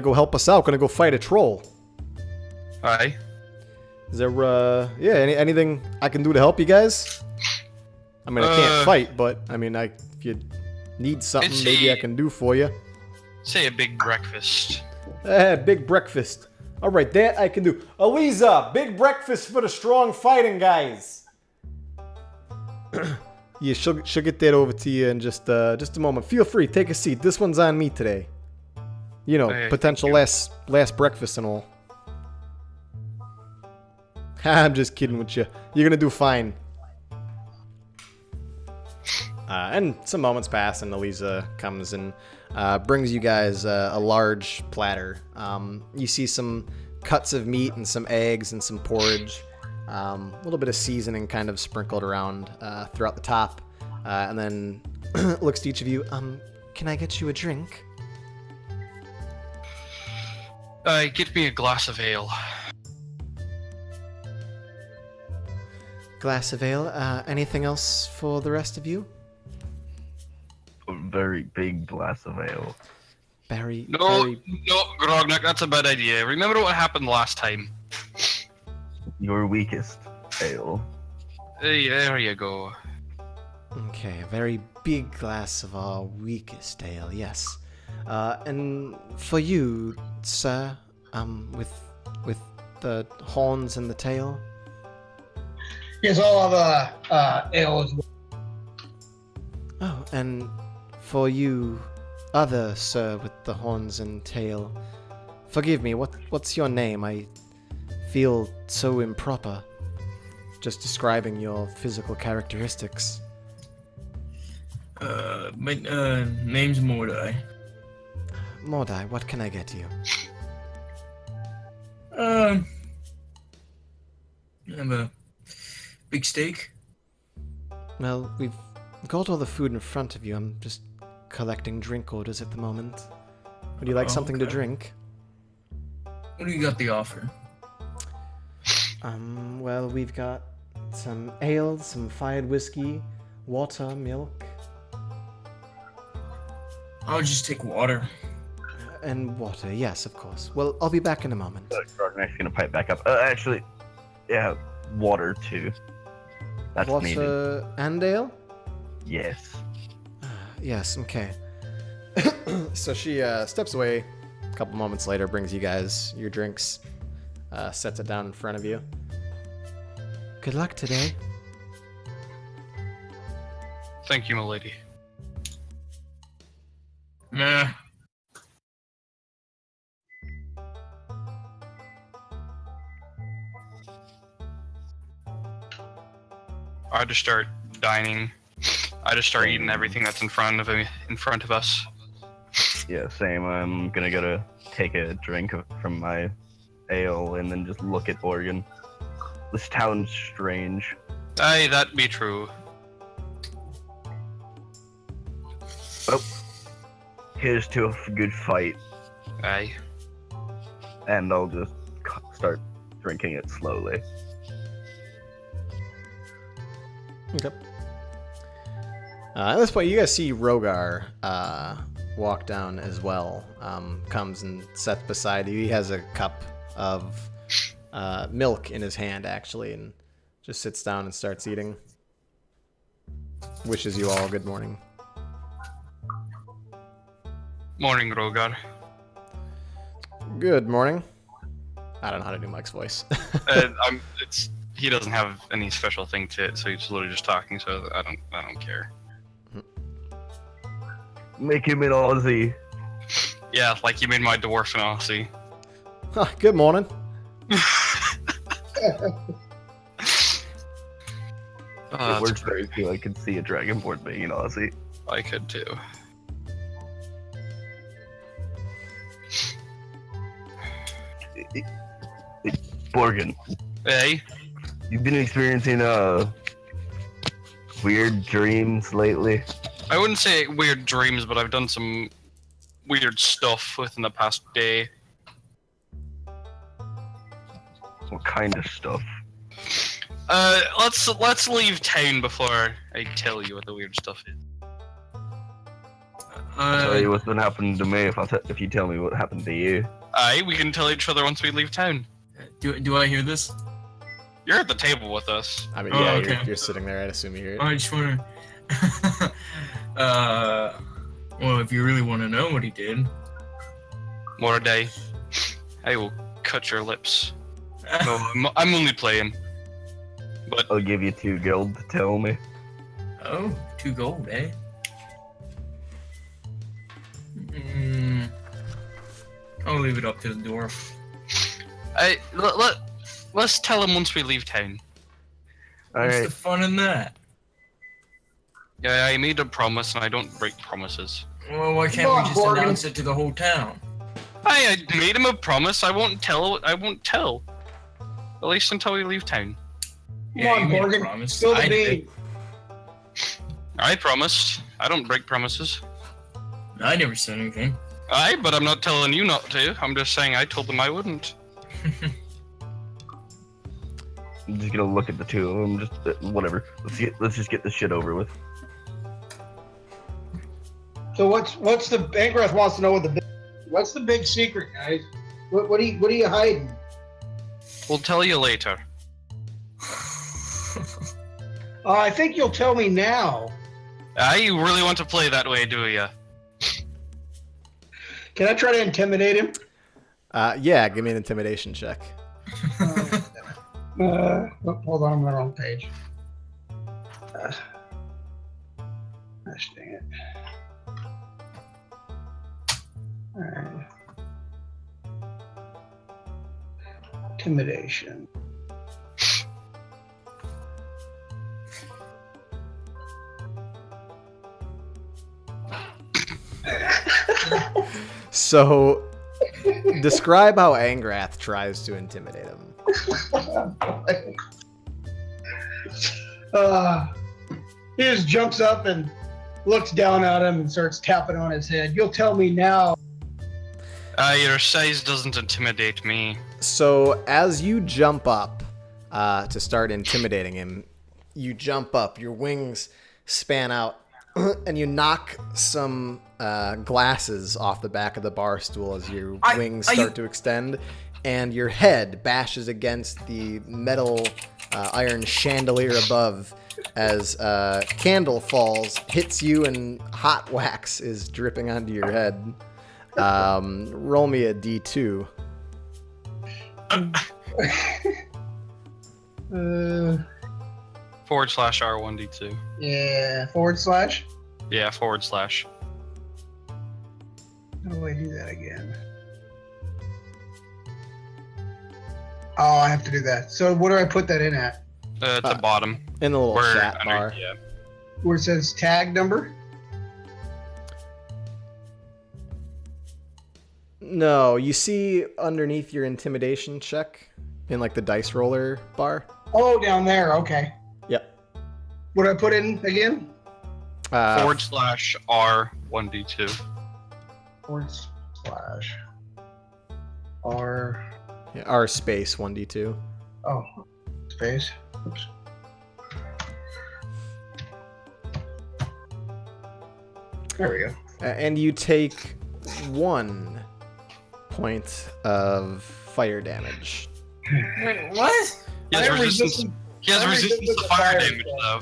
[SPEAKER 1] go help us out. Gonna go fight a troll.
[SPEAKER 2] Aye.
[SPEAKER 1] Is there anything I can do to help you guys? I mean, I can't fight, but I mean, if you need something,
[SPEAKER 2] It's
[SPEAKER 1] maybe
[SPEAKER 2] a-
[SPEAKER 1] I can do for you.
[SPEAKER 2] Say a big breakfast.
[SPEAKER 1] Big breakfast. All right, that I can do. Aliza, big breakfast for the strong fighting guys. Yeah, she'll get that over to you in just a moment. Feel free, take a seat. This one's on me today. You know,
[SPEAKER 2] Hey,
[SPEAKER 1] potential
[SPEAKER 2] thank
[SPEAKER 1] last breakfast and all. I'm just kidding with you. You're gonna do fine. And some moments pass, and Aliza comes and brings you guys a large platter. You see some cuts of meat and some eggs and some porridge. A little bit of seasoning kind of sprinkled around throughout the top. And then looks to each of you. Can I get you a drink?
[SPEAKER 2] Get me a glass of ale.
[SPEAKER 1] Glass of ale. Anything else for the rest of you?
[SPEAKER 3] A very big glass of ale.
[SPEAKER 1] Barry.
[SPEAKER 2] No,
[SPEAKER 1] Barry.
[SPEAKER 2] no, Grognak, that's a bad idea. Remember what happened last time?
[SPEAKER 3] Your weakest ale.
[SPEAKER 2] Hey, there you go.
[SPEAKER 1] Okay, a very big glass of our weakest ale, yes. And for you, sir, with the horns and the tail.
[SPEAKER 5] Yes, I'll have ale as well.
[SPEAKER 1] Oh, and for you, other sir with the horns and tail. Forgive me, what's your name? I feel so improper just describing your physical characteristics.
[SPEAKER 4] My name's Mordai.
[SPEAKER 1] Mordai, what can I get you?
[SPEAKER 4] I have a big steak.
[SPEAKER 1] Well, we've got all the food in front of you. I'm just collecting drink orders at the moment. Would you like
[SPEAKER 4] Oh,
[SPEAKER 1] something to
[SPEAKER 4] okay.
[SPEAKER 1] drink?
[SPEAKER 4] What do you got the offer?
[SPEAKER 1] Well, we've got some ale, some fired whiskey, water, milk,
[SPEAKER 4] I'll just take water.
[SPEAKER 1] and water. Yes, of course. Well, I'll be back in a moment.
[SPEAKER 3] Grognak's gonna pipe back up. Actually, yeah, water too. That's needed.
[SPEAKER 1] Water and ale?
[SPEAKER 3] Yes.
[SPEAKER 1] Yes, okay. So she steps away. A couple moments later, brings you guys your drinks, sets it down in front of you. Good luck today.
[SPEAKER 2] Thank you, milady.
[SPEAKER 4] Nah.
[SPEAKER 2] I had to start dining. I just start eating everything that's in front of us.
[SPEAKER 3] Yeah, same. I'm gonna go to take a drink from my ale and then just look at Borgin. This town's strange.
[SPEAKER 2] Aye, that be true.
[SPEAKER 3] Oh, here's to a good fight,
[SPEAKER 2] Aye.
[SPEAKER 3] and I'll just start drinking it slowly.
[SPEAKER 1] Okay. At this point, you guys see Rogar walk down as well. Comes and sits beside you. He has a cup of milk in his hand, actually, and just sits down and starts eating. Wishes you all good morning.
[SPEAKER 2] Morning, Rogar.
[SPEAKER 1] Good morning. I don't know how to do Mike's voice.
[SPEAKER 2] He doesn't have any special thing to it, so he's literally just talking. So I don't care.
[SPEAKER 3] Make him an Aussie.
[SPEAKER 2] Yeah, like you made my dwarf an Aussie.
[SPEAKER 1] Good morning.
[SPEAKER 3] It works very cool. I could see a dragonborn being an Aussie.
[SPEAKER 2] I could too.
[SPEAKER 3] Borgin,
[SPEAKER 2] Hey,
[SPEAKER 3] you've been experiencing weird dreams lately.
[SPEAKER 2] I wouldn't say weird dreams, but I've done some weird stuff within the past day.
[SPEAKER 3] What kind of stuff?
[SPEAKER 2] Let's leave town before I tell you what the weird stuff is.
[SPEAKER 3] I'll tell you what's been happening to me if you tell me what happened to you.
[SPEAKER 2] Aye, we can tell each other once we leave town.
[SPEAKER 4] Do I hear this?
[SPEAKER 2] You're at the table with us.
[SPEAKER 1] I mean,
[SPEAKER 4] Oh,
[SPEAKER 1] yeah,
[SPEAKER 4] okay.
[SPEAKER 1] you're sitting there. I'd assume you hear it.
[SPEAKER 4] I just want to. Well, if you really want to know what he did.
[SPEAKER 2] More a day. I will cut your lips. No, I'm only playing. But
[SPEAKER 3] I'll give you 2 gold to tell me.
[SPEAKER 4] Oh, 2 gold, eh? I'll leave it up to the dwarf.
[SPEAKER 2] let's tell him once we leave town.
[SPEAKER 4] What's
[SPEAKER 3] Alright,
[SPEAKER 4] the fun in that?
[SPEAKER 2] Yeah, I made a promise and I don't break promises.
[SPEAKER 4] Well, why can't
[SPEAKER 5] Come
[SPEAKER 4] we
[SPEAKER 5] on,
[SPEAKER 4] just
[SPEAKER 5] Morgan.
[SPEAKER 4] announce it to the whole town?
[SPEAKER 2] I made him a promise. I won't tell. At least until we leave town.
[SPEAKER 5] Come on,
[SPEAKER 4] you made a
[SPEAKER 5] Morgan.
[SPEAKER 4] promise.
[SPEAKER 5] Spill the
[SPEAKER 4] I did.
[SPEAKER 5] beans.
[SPEAKER 2] I promised. I don't break promises.
[SPEAKER 4] I never said anything.
[SPEAKER 2] Aye, but I'm not telling you not to. I'm just saying I told them I wouldn't.
[SPEAKER 3] I'm just gonna look at the 2 of them. Just whatever. Let's just get this shit over with.
[SPEAKER 5] So what's the Angrath wants to know what's the big secret, guys? What are you hiding?
[SPEAKER 2] We'll tell you later.
[SPEAKER 5] I think you'll tell me now.
[SPEAKER 2] Aye, you really want to play that way, do ya?
[SPEAKER 5] Can I try to intimidate him?
[SPEAKER 1] Yeah, give me an intimidation check.
[SPEAKER 5] Hold on, I'm on the wrong page. Gosh dang it. Alright. Intimidation.
[SPEAKER 1] So, describe how Angrath tries to intimidate him.
[SPEAKER 5] He just jumps up and looks down at him and starts tapping on his head. You'll tell me now.
[SPEAKER 2] Your size doesn't intimidate me.
[SPEAKER 1] So, as you jump up to start intimidating him, you jump up, your wings span out, and you knock some glasses off the back of the bar stool as your wings start to extend, and your head bashes against the metal iron chandelier above as a candle falls, hits you, and hot wax is dripping onto your head. Roll me a D2.
[SPEAKER 2] /R1D2.
[SPEAKER 5] Yeah, /.
[SPEAKER 2] Yeah, /.
[SPEAKER 5] How do I do that again? Oh, I have to do that. So what do I put that in at?
[SPEAKER 2] At the bottom.
[SPEAKER 1] In the little
[SPEAKER 2] Where
[SPEAKER 1] chat
[SPEAKER 2] under-
[SPEAKER 1] bar.
[SPEAKER 2] Yeah.
[SPEAKER 5] where it says tag number?
[SPEAKER 1] No, you see underneath your intimidation check in like the dice roller bar.
[SPEAKER 5] Oh, down there. Okay.
[SPEAKER 1] Yep.
[SPEAKER 5] What do I put in again?
[SPEAKER 2] /R1D2.
[SPEAKER 5] /R.
[SPEAKER 1] Yeah, R space 1d2.
[SPEAKER 5] Oh, space. Oops. There we go.
[SPEAKER 1] And you take 1 point of fire damage.
[SPEAKER 4] Wait, what?
[SPEAKER 2] He has
[SPEAKER 5] I am
[SPEAKER 2] resistance. He has
[SPEAKER 5] I'm
[SPEAKER 2] resistance to
[SPEAKER 5] resistant to
[SPEAKER 2] fire
[SPEAKER 5] fire,
[SPEAKER 2] damage
[SPEAKER 5] so-
[SPEAKER 2] though,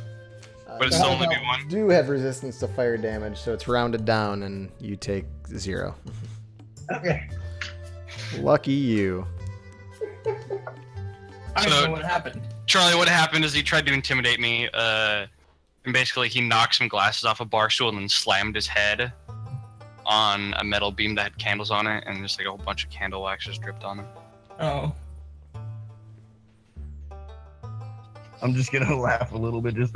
[SPEAKER 2] but it's only be 1.
[SPEAKER 1] Do have resistance to fire damage, so it's rounded down, and you take 0.
[SPEAKER 5] Okay.
[SPEAKER 1] Lucky you.
[SPEAKER 4] I don't
[SPEAKER 2] So-
[SPEAKER 4] know what happened.
[SPEAKER 2] Charlie, what happened is he tried to intimidate me, and basically he knocked some glasses off a bar stool and then slammed his head on a metal beam that had candles on it, and just like a whole bunch of candle wax just dripped on him.
[SPEAKER 4] Oh.
[SPEAKER 3] I'm just gonna laugh a little bit. Just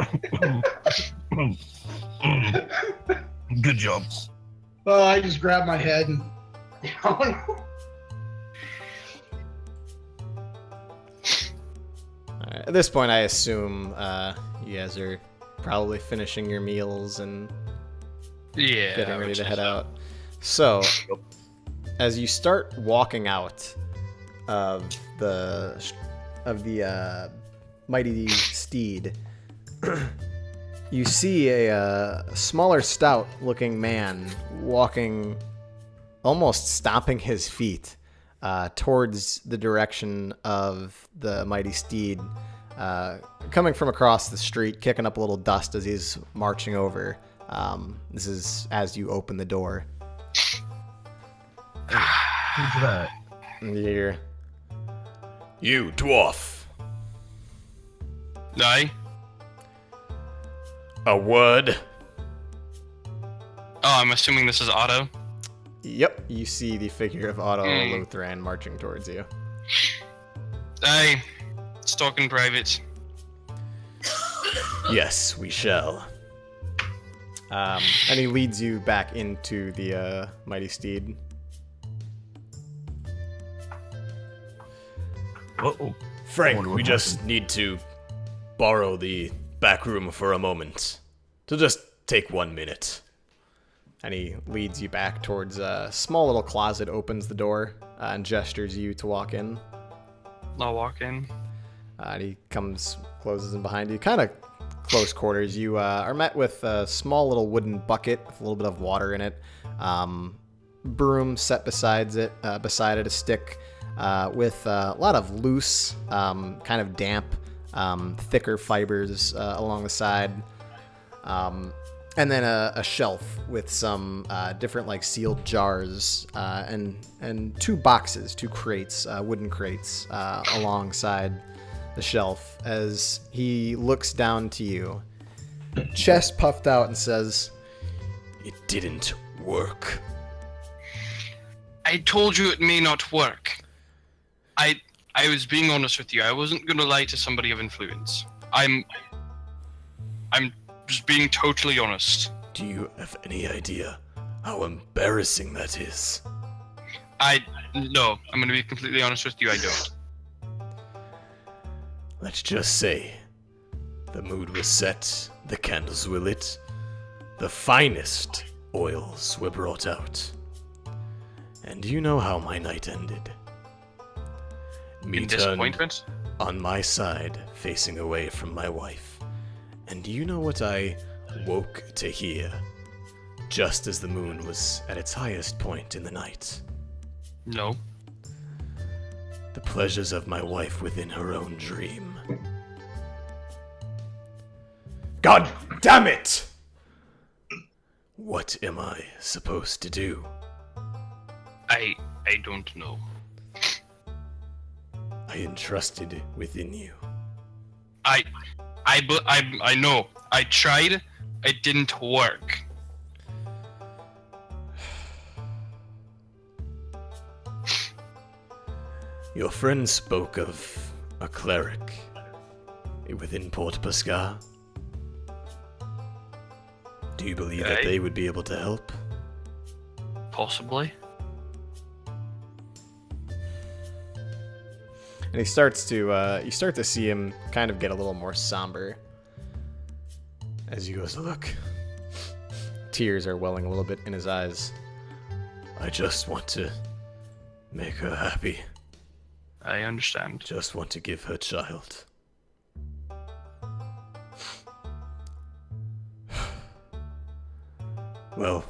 [SPEAKER 3] good job.
[SPEAKER 5] Well, I just grabbed my head and.
[SPEAKER 1] Alright, at this point, I assume you guys are probably finishing your meals and
[SPEAKER 2] Yeah.
[SPEAKER 1] getting
[SPEAKER 2] I
[SPEAKER 1] ready
[SPEAKER 2] would
[SPEAKER 1] to
[SPEAKER 2] say
[SPEAKER 1] head
[SPEAKER 2] so.
[SPEAKER 1] out. So, as you start walking out of the mighty steed, you see a smaller, stout-looking man walking, almost stomping his feet towards the direction of the mighty steed, coming from across the street, kicking up a little dust as he's marching over. This is as you open the door.
[SPEAKER 3] Who's that?
[SPEAKER 1] And you hear,
[SPEAKER 6] You, dwarf.
[SPEAKER 2] Aye.
[SPEAKER 6] A word?
[SPEAKER 2] Oh, I'm assuming this is Otto.
[SPEAKER 1] yep, you see the figure of Otto
[SPEAKER 2] Hmm.
[SPEAKER 1] Lothran marching towards you.
[SPEAKER 2] Aye. Stalking private.
[SPEAKER 6] Yes, we shall.
[SPEAKER 1] And he leads you back into the mighty steed.
[SPEAKER 3] Oh, I wonder
[SPEAKER 6] Frank,
[SPEAKER 3] what
[SPEAKER 6] we just need to borrow the back room for a moment. To just take 1 minute.
[SPEAKER 1] And he leads you back towards a small little closet, opens the door, and gestures you to walk in.
[SPEAKER 2] I'll walk in.
[SPEAKER 1] And he closes in behind you, kind of close quarters. You are met with a small little wooden bucket with a little bit of water in it. Broom set beside it, a stick with a lot of loose, kind of damp, thicker fibers along the side. And then a shelf with some different like sealed jars and 2 boxes, 2 crates, wooden crates alongside the shelf as he looks down to you, chest puffed out, and says,
[SPEAKER 6] It didn't work.
[SPEAKER 2] I told you it may not work. I was being honest with you. I wasn't gonna lie to somebody of influence. I'm just being totally honest.
[SPEAKER 6] Do you have any idea how embarrassing that is?
[SPEAKER 2] No, I'm gonna be completely honest with you, I don't.
[SPEAKER 6] Let's just say the mood was set, the candles were lit, the finest oils were brought out. And you know how my night ended. Me
[SPEAKER 2] In
[SPEAKER 6] turned
[SPEAKER 2] disappointment?
[SPEAKER 6] on my side, facing away from my wife. And do you know what I woke to hear? Just as the moon was at its highest point in the night.
[SPEAKER 2] No.
[SPEAKER 6] The pleasures of my wife within her own dream. God damn it! What am I supposed to do?
[SPEAKER 2] I don't know.
[SPEAKER 6] I entrusted within you.
[SPEAKER 2] I know. I tried. It didn't work.
[SPEAKER 6] Your friend spoke of a cleric within Port Pascal. Do you believe that they would be able to help?
[SPEAKER 2] Possibly.
[SPEAKER 1] And he starts to, you start to see him kind of get a little more somber as he goes, look. Tears are welling a little bit in his eyes.
[SPEAKER 6] I just want to make her happy.
[SPEAKER 2] I understand.
[SPEAKER 6] Just want to give her child. Well,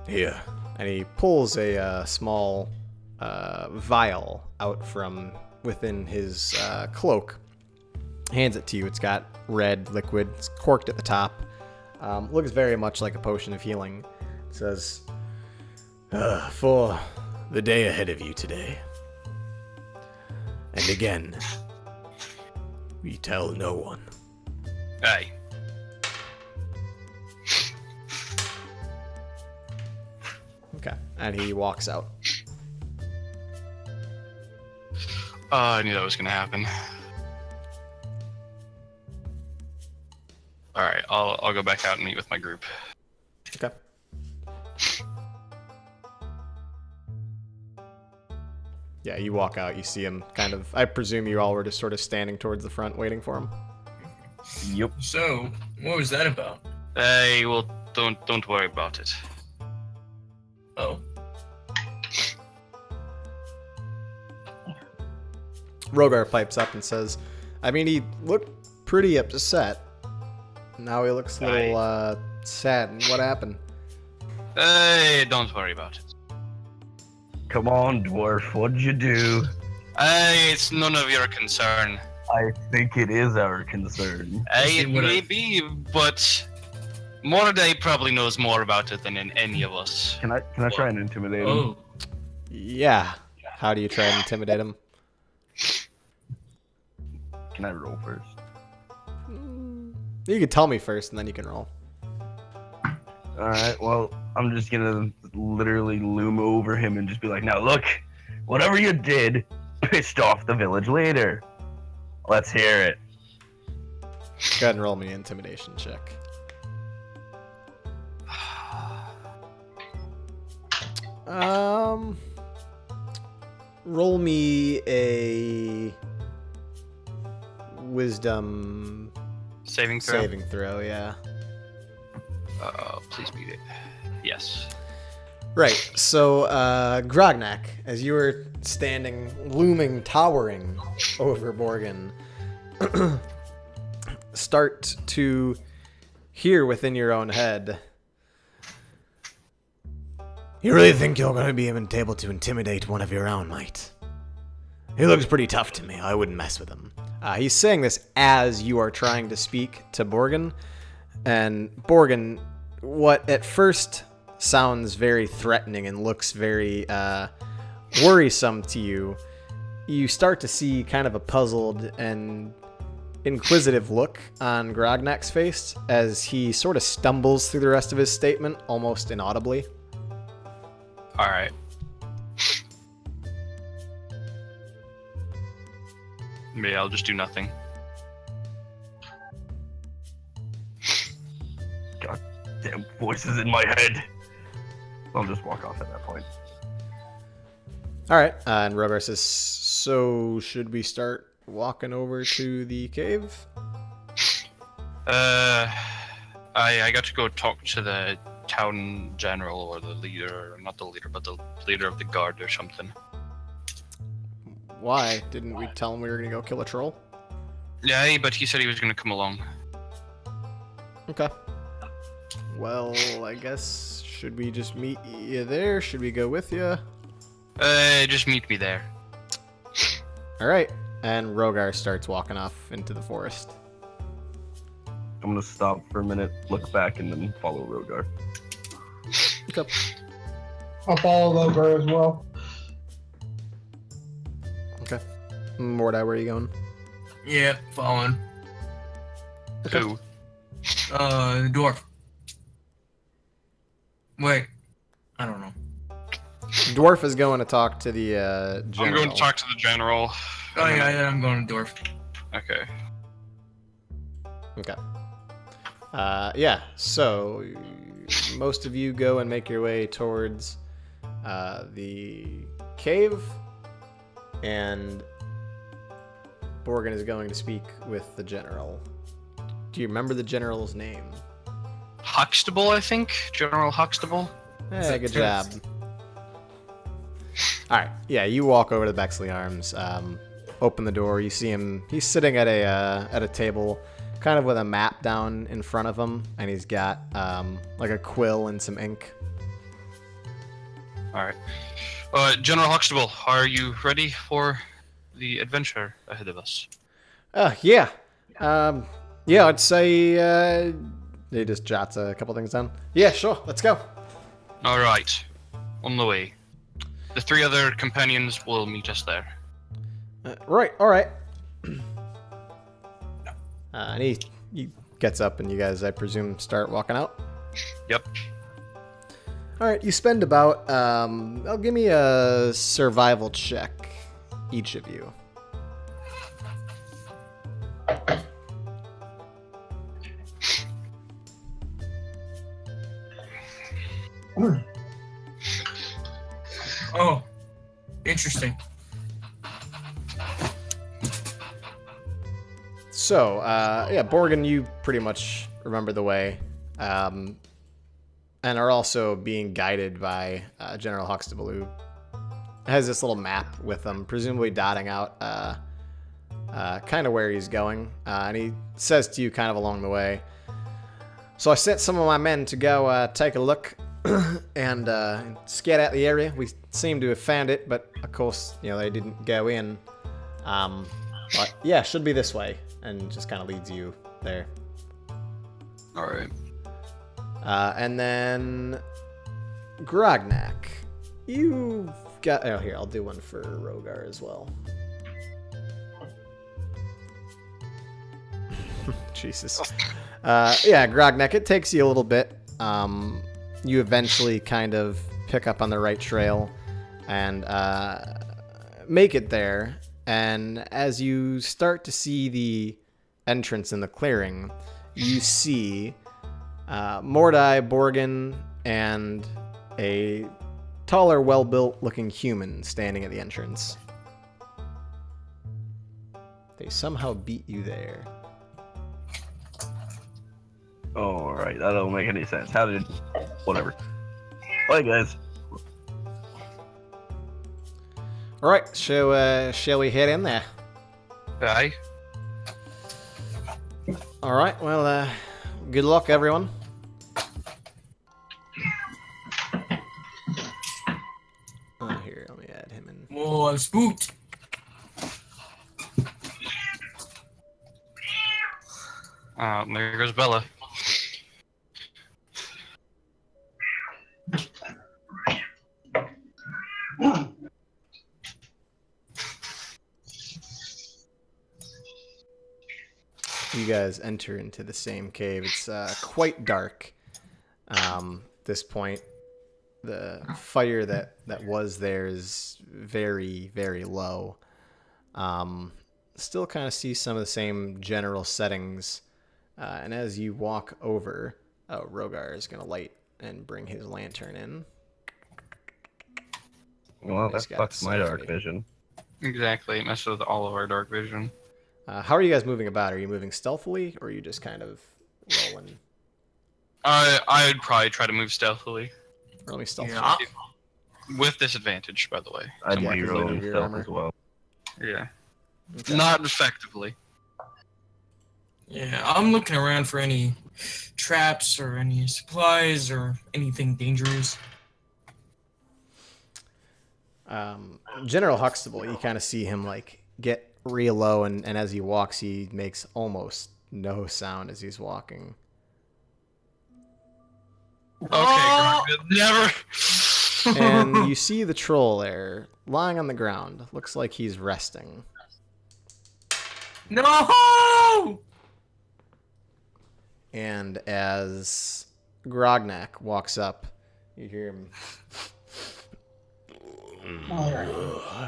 [SPEAKER 6] here.
[SPEAKER 1] And he pulls a small vial out from within his cloak. Hands it to you. It's got red liquid. It's corked at the top. Looks very much like a potion of healing. It says,
[SPEAKER 6] For the day ahead of you today. And again, we tell no one.
[SPEAKER 2] Aye.
[SPEAKER 1] okay. And he walks out.
[SPEAKER 2] I knew that was gonna happen. All right, I'll go back out and meet with my group.
[SPEAKER 1] Okay. Yeah, you walk out. You see him kind of. I presume you all were just sort of standing towards the front waiting for him.
[SPEAKER 3] Yep.
[SPEAKER 4] So, what was that about?
[SPEAKER 2] Hey, well, don't worry about it.
[SPEAKER 4] Oh.
[SPEAKER 1] Rogar pipes up and says, I mean, he looked pretty upset. Now he looks a little sad. What happened?
[SPEAKER 2] Hey, don't worry about it.
[SPEAKER 3] Come on, dwarf. What'd you do?
[SPEAKER 2] Hey, it's none of your concern.
[SPEAKER 3] I think it is our concern.
[SPEAKER 2] Hey, it
[SPEAKER 4] see what
[SPEAKER 2] may
[SPEAKER 4] I-
[SPEAKER 2] be, but Mordai probably knows more about it than any of us.
[SPEAKER 3] Can I try and intimidate him?
[SPEAKER 4] Oh.
[SPEAKER 1] Yeah. How do you try and intimidate him?
[SPEAKER 3] Can I roll first?
[SPEAKER 1] You can tell me first, and then you can roll.
[SPEAKER 3] Alright, well, I'm just gonna literally loom over him and just be like, now look, whatever you did pissed off the village leader. Let's hear it.
[SPEAKER 1] Go ahead and roll me an intimidation check. Roll me a wisdom
[SPEAKER 2] Saving throw.
[SPEAKER 1] saving throw, yeah.
[SPEAKER 2] Please beat it. Yes.
[SPEAKER 1] Right, so Grognak, as you were standing, looming, towering over Borgin, start to hear within your own head,
[SPEAKER 6] You really think you're going to be able to intimidate one of your own, mate? He looks pretty tough to me. I wouldn't mess with him.
[SPEAKER 1] he's saying this as you are trying to speak to Borgin, and Borgin, what at first sounds very threatening and looks very worrisome to you, you start to see kind of a puzzled and inquisitive look on Grognak's face as he sort of stumbles through the rest of his statement almost inaudibly.
[SPEAKER 2] All right. Maybe I'll just do nothing.
[SPEAKER 3] God damn voices in my head. I'll just walk off at that point.
[SPEAKER 1] All right, and Rogar says, so should we start walking over to the cave?
[SPEAKER 2] I got to go talk to the town general or the leader, not the leader, but the leader of the guard or something.
[SPEAKER 1] Why? Didn't we tell him we were going to go kill a troll?
[SPEAKER 2] Yeah, but he said he was going to come along.
[SPEAKER 1] Okay. Well, I guess, should we just meet you there? Should we go with you?
[SPEAKER 2] Just meet me there.
[SPEAKER 1] All right. And Rogar starts walking off into the forest.
[SPEAKER 3] I'm gonna stop for a minute, look back, and then follow Rogar.
[SPEAKER 1] Okay.
[SPEAKER 5] I'll follow Rogar as well.
[SPEAKER 1] Okay. Mordai, where are you going?
[SPEAKER 4] Yeah, following.
[SPEAKER 1] Okay.
[SPEAKER 2] Who?
[SPEAKER 4] The dwarf. Wait. I don't know.
[SPEAKER 1] Dwarf is going to talk to the general.
[SPEAKER 2] I'm going to talk to the general.
[SPEAKER 4] Oh yeah, I'm going to dwarf.
[SPEAKER 2] Okay.
[SPEAKER 1] Okay. Yeah, so most of you go and make your way towards the cave, and Borgin is going to speak with the general. Do you remember the general's name?
[SPEAKER 2] Huxtable, I think. General Huxtable.
[SPEAKER 1] Hey, good job. Alright, yeah, you walk over to Bexley Arms, open the door, you see him, he's sitting at a table, kind of with a map down in front of him, and he's got like a quill and some ink.
[SPEAKER 2] All right. General Huxtable, are you ready for the adventure ahead of us?
[SPEAKER 1] Yeah. Yeah, I'd say, he just jots a couple things down. Yeah, sure, let's go.
[SPEAKER 2] All right. On the way. The 3 other companions will meet us there.
[SPEAKER 1] Right, alright. And he gets up and you guys, I presume, start walking out?
[SPEAKER 2] Yep.
[SPEAKER 1] Alright, you spend about, I'll give me a survival check, each of you.
[SPEAKER 4] Oh, interesting.
[SPEAKER 1] So, yeah, Borgin, you pretty much remember the way, and are also being guided by General Huxtable, who has this little map with him, presumably dotting out kind of where he's going, and he says to you kind of along the way, so I sent some of my men to go take a look and scout out the area. We seem to have found it, but of course, you know, they didn't go in. But yeah, should be this way, and just kind of leads you there.
[SPEAKER 2] All right.
[SPEAKER 1] And then Grognak, you've got. Oh, here, I'll do one for Rogar as well. Jesus. Yeah, Grognak, it takes you a little bit. You eventually kind of pick up on the right trail and make it there. And as you start to see the entrance in the clearing, you see Mordai, Borgin, and a taller, well-built looking human standing at the entrance. They somehow beat you there.
[SPEAKER 3] Alright, that don't make any sense. How did... Whatever. Bye, guys.
[SPEAKER 1] Alright, shall we head in there?
[SPEAKER 2] Aye.
[SPEAKER 1] Alright, well, good luck, everyone. Oh, here, let me add him in.
[SPEAKER 4] Whoa, I'm spooked.
[SPEAKER 2] There goes Bella.
[SPEAKER 1] You guys enter into the same cave. It's quite dark. This point, the fire that was there is very, very low. Still kind of see some of the same general settings. And as you walk over, Rogar is going to light and bring his lantern in.
[SPEAKER 3] Well,
[SPEAKER 1] He's
[SPEAKER 3] that
[SPEAKER 1] got
[SPEAKER 3] fucks my dark
[SPEAKER 1] something.
[SPEAKER 3] vision.
[SPEAKER 2] Exactly. It messes with all of our dark vision.
[SPEAKER 1] How are you guys moving about? Are you moving stealthily, or are you just kind of rolling?
[SPEAKER 2] I'd probably try to move stealthily.
[SPEAKER 1] Rolling stealthily.
[SPEAKER 4] Yeah.
[SPEAKER 2] With disadvantage, by the way.
[SPEAKER 3] I'd
[SPEAKER 1] Yeah,
[SPEAKER 3] be
[SPEAKER 1] 'cause
[SPEAKER 3] rolling
[SPEAKER 1] of your
[SPEAKER 3] stealth
[SPEAKER 1] armor.
[SPEAKER 3] as well.
[SPEAKER 2] Yeah.
[SPEAKER 1] Okay.
[SPEAKER 2] Not effectively.
[SPEAKER 4] Yeah, I'm looking around for any traps or any supplies or anything dangerous.
[SPEAKER 1] General Huxtable, you kind of see him like get real low, and as he walks, he makes almost no sound as he's walking.
[SPEAKER 2] Okay,
[SPEAKER 4] Oh!
[SPEAKER 2] never.
[SPEAKER 1] And you see the troll there, lying on the ground. Looks like he's resting.
[SPEAKER 4] No!
[SPEAKER 1] And as Grognak walks up, you hear him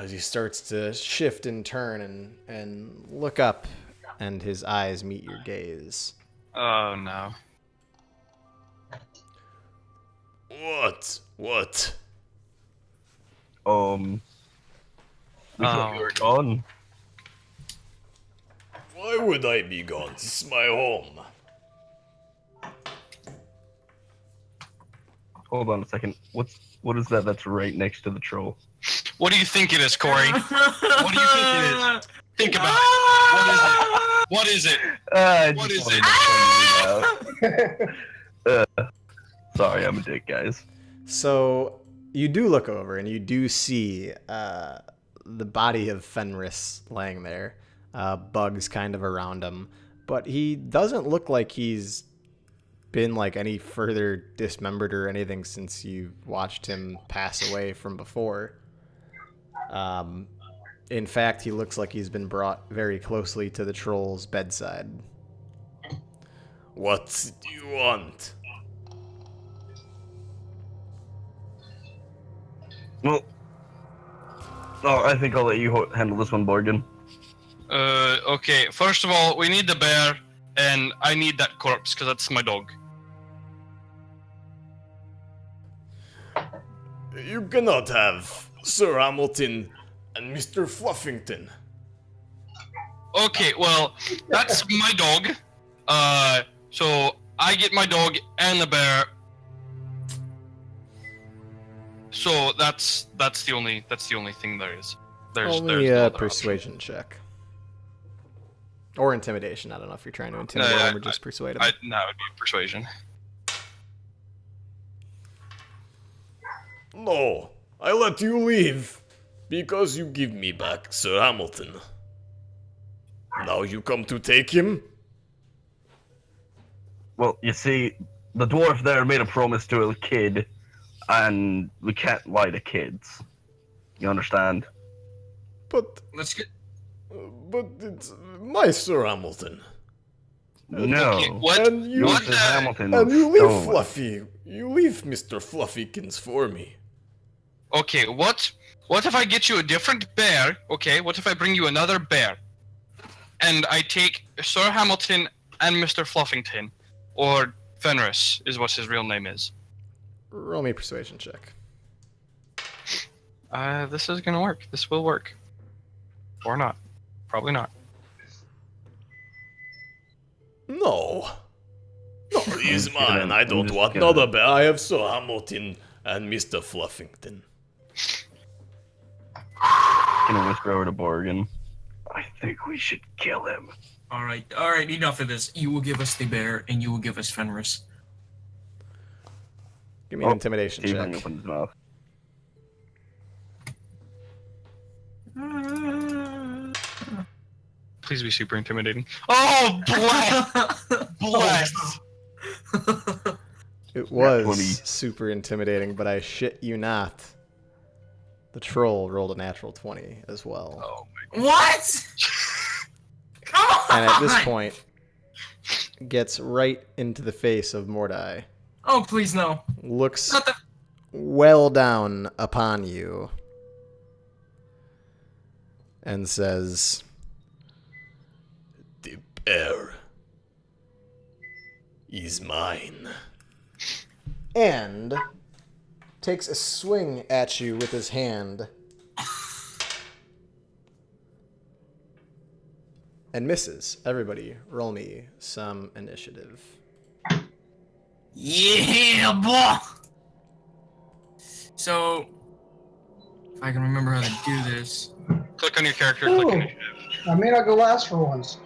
[SPEAKER 1] as he starts to shift and turn and look up, and his eyes meet your gaze.
[SPEAKER 2] Oh no.
[SPEAKER 6] What? What?
[SPEAKER 3] We thought you were gone.
[SPEAKER 6] Why would I be gone? This is my home.
[SPEAKER 3] Hold on a second. What is that? That's right next to the troll.
[SPEAKER 2] What do you think it is, Corey? What do you think it is? Think about it. What is it? What is it?
[SPEAKER 3] Sorry, I'm a dick, guys.
[SPEAKER 1] So you do look over and you do see the body of Fenris laying there, bugs kind of around him, but he doesn't look like he's been like any further dismembered or anything since you watched him pass away from before. In fact, he looks like he's been brought very closely to the troll's bedside.
[SPEAKER 6] What do you want?
[SPEAKER 3] Well, I think I'll let you handle this one, Borgen.
[SPEAKER 2] Okay. First of all, we need the bear, and I need that corpse because that's my dog.
[SPEAKER 6] You cannot have Sir Hamilton and Mr. Fluffington.
[SPEAKER 2] Okay, well, that's my dog. So I get my dog and the bear. So that's the only thing there is. There's
[SPEAKER 1] Only
[SPEAKER 2] no
[SPEAKER 1] a
[SPEAKER 2] other
[SPEAKER 1] persuasion check. Or intimidation. I don't know if you're trying to intimidate him or just persuade him.
[SPEAKER 2] No, it'd be persuasion.
[SPEAKER 6] No, I let you leave because you give me back Sir Hamilton. Now you come to take him?
[SPEAKER 3] Well, you see, the dwarf there made a promise to a kid, and we can't lie to kids. You understand?
[SPEAKER 6] But
[SPEAKER 4] Let's get.
[SPEAKER 6] it's my Sir Hamilton.
[SPEAKER 3] No.
[SPEAKER 2] Okay, what?
[SPEAKER 6] And you,
[SPEAKER 2] What
[SPEAKER 3] Mr.
[SPEAKER 2] the-
[SPEAKER 3] Hamilton
[SPEAKER 6] and you
[SPEAKER 3] was
[SPEAKER 6] leave
[SPEAKER 3] stolen.
[SPEAKER 6] Fluffy. You leave Mr. Fluffykins for me.
[SPEAKER 2] Okay, what if I get you a different bear? Okay, what if I bring you another bear, and I take Sir Hamilton and Mr. Fluffington, or Fenris is what his real name is.
[SPEAKER 1] Roll me a persuasion check.
[SPEAKER 2] This is gonna work. This will work, or not. Probably not.
[SPEAKER 6] No. No, he's
[SPEAKER 3] I'm just gonna-
[SPEAKER 6] mine. I
[SPEAKER 3] I'm
[SPEAKER 6] don't
[SPEAKER 3] just
[SPEAKER 6] want
[SPEAKER 3] gonna-
[SPEAKER 6] another bear. I have Sir Hamilton and Mr. Fluffington.
[SPEAKER 3] Gonna whisper over to Borgen. I think we should kill him.
[SPEAKER 4] All right. Enough of this. You will give us the bear, and you will give us Fenris.
[SPEAKER 1] Give me an intimidation
[SPEAKER 3] Steven
[SPEAKER 1] check.
[SPEAKER 3] opened his mouth.
[SPEAKER 2] Please be super intimidating. Oh, bless!
[SPEAKER 1] It was
[SPEAKER 3] 20.
[SPEAKER 1] super intimidating, but I shit you not. The troll rolled a natural 20 as well.
[SPEAKER 2] Oh,
[SPEAKER 4] What? Come on!
[SPEAKER 1] And at this point, gets right into the face of Mordai.
[SPEAKER 4] Oh, please no.
[SPEAKER 1] Looks
[SPEAKER 4] Not the.
[SPEAKER 1] well down upon you. And says,
[SPEAKER 6] The bear is mine.
[SPEAKER 1] and takes a swing at you with his hand. And misses. Everybody, roll me some initiative.
[SPEAKER 4] Yeah, boy. So, if I can remember how to do this.
[SPEAKER 2] click on your character. Click
[SPEAKER 5] Ooh.
[SPEAKER 2] initiative.
[SPEAKER 5] I may not go last for once.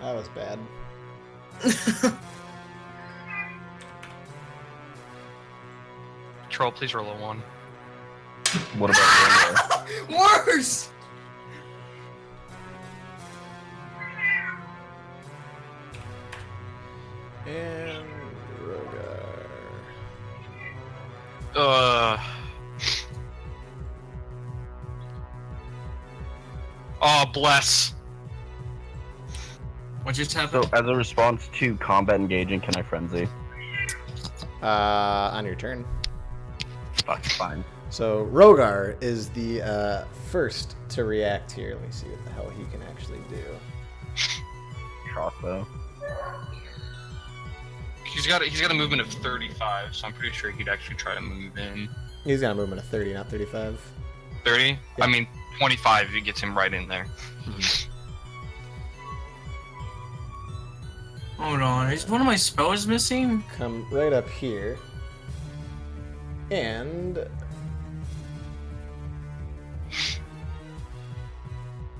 [SPEAKER 1] That was bad.
[SPEAKER 2] Troll, please roll a 1.
[SPEAKER 3] What about Rogar?
[SPEAKER 4] Worse.
[SPEAKER 1] And Rogar.
[SPEAKER 2] Oh, bless.
[SPEAKER 4] What just
[SPEAKER 3] So,
[SPEAKER 4] happened?
[SPEAKER 3] as a response to combat engaging, can I frenzy?
[SPEAKER 1] On your turn.
[SPEAKER 3] Fuck, fine.
[SPEAKER 1] So Rogar is the first to react here. Let me see what the hell he can actually do.
[SPEAKER 3] Crossbow.
[SPEAKER 2] He's got a movement of 35, so I'm pretty sure he'd actually try to move in.
[SPEAKER 1] He's got a movement of 30, not 35.
[SPEAKER 2] 30?
[SPEAKER 1] Yeah.
[SPEAKER 2] I mean, 25 if it gets him right in there.
[SPEAKER 4] Hold on, is one of my spells missing?
[SPEAKER 1] Come right up here. And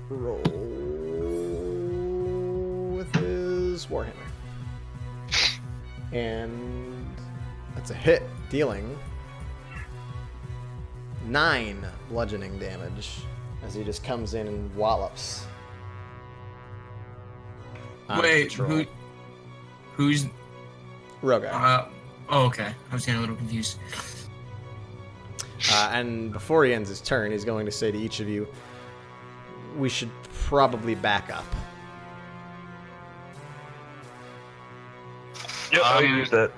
[SPEAKER 1] roll with his Warhammer. And that's a hit, dealing 9 bludgeoning damage as he just comes in and wallops. on
[SPEAKER 4] Wait,
[SPEAKER 1] patrol.
[SPEAKER 4] who's?
[SPEAKER 1] Rogar.
[SPEAKER 4] Oh, okay. I was getting a little confused.
[SPEAKER 1] And before he ends his turn, he's going to say to each of you, we should probably back up.
[SPEAKER 3] Yep, I use that.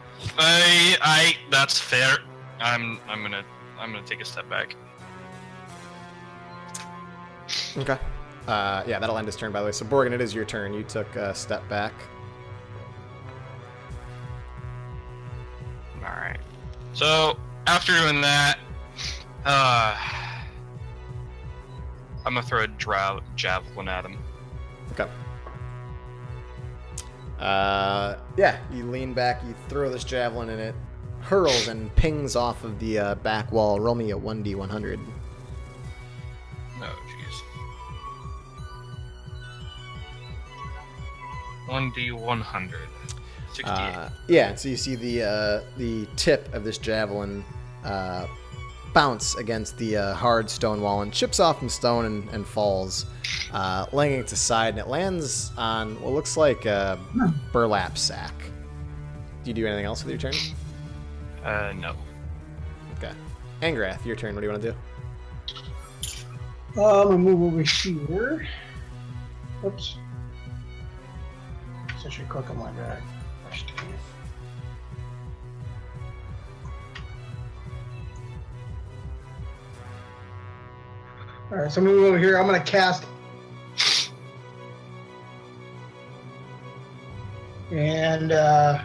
[SPEAKER 2] That's fair. I'm gonna take a step back.
[SPEAKER 1] Okay. Yeah, that'll end his turn, by the way. So, Borgin, it is your turn. You took a step back.
[SPEAKER 2] All right. So after doing that, I'm gonna throw a javelin at him.
[SPEAKER 1] Okay. Yeah, you lean back, you throw this javelin, and it hurls and pings off of the back wall. Roll me a 1d100.
[SPEAKER 2] Oh, jeez. 1d100. 68.
[SPEAKER 1] Yeah, so you see the tip of this javelin bounce against the hard stone wall and chips off from stone and falls, laying it aside, and it lands on what looks like a burlap sack. Do you do anything else with your turn?
[SPEAKER 2] No.
[SPEAKER 1] Okay. Angrath, your turn. What do you want to do?
[SPEAKER 5] I'm gonna move over here. Oops. So I should click on my bag. Alright, so I'm gonna move over here. I'm gonna cast. And yeah,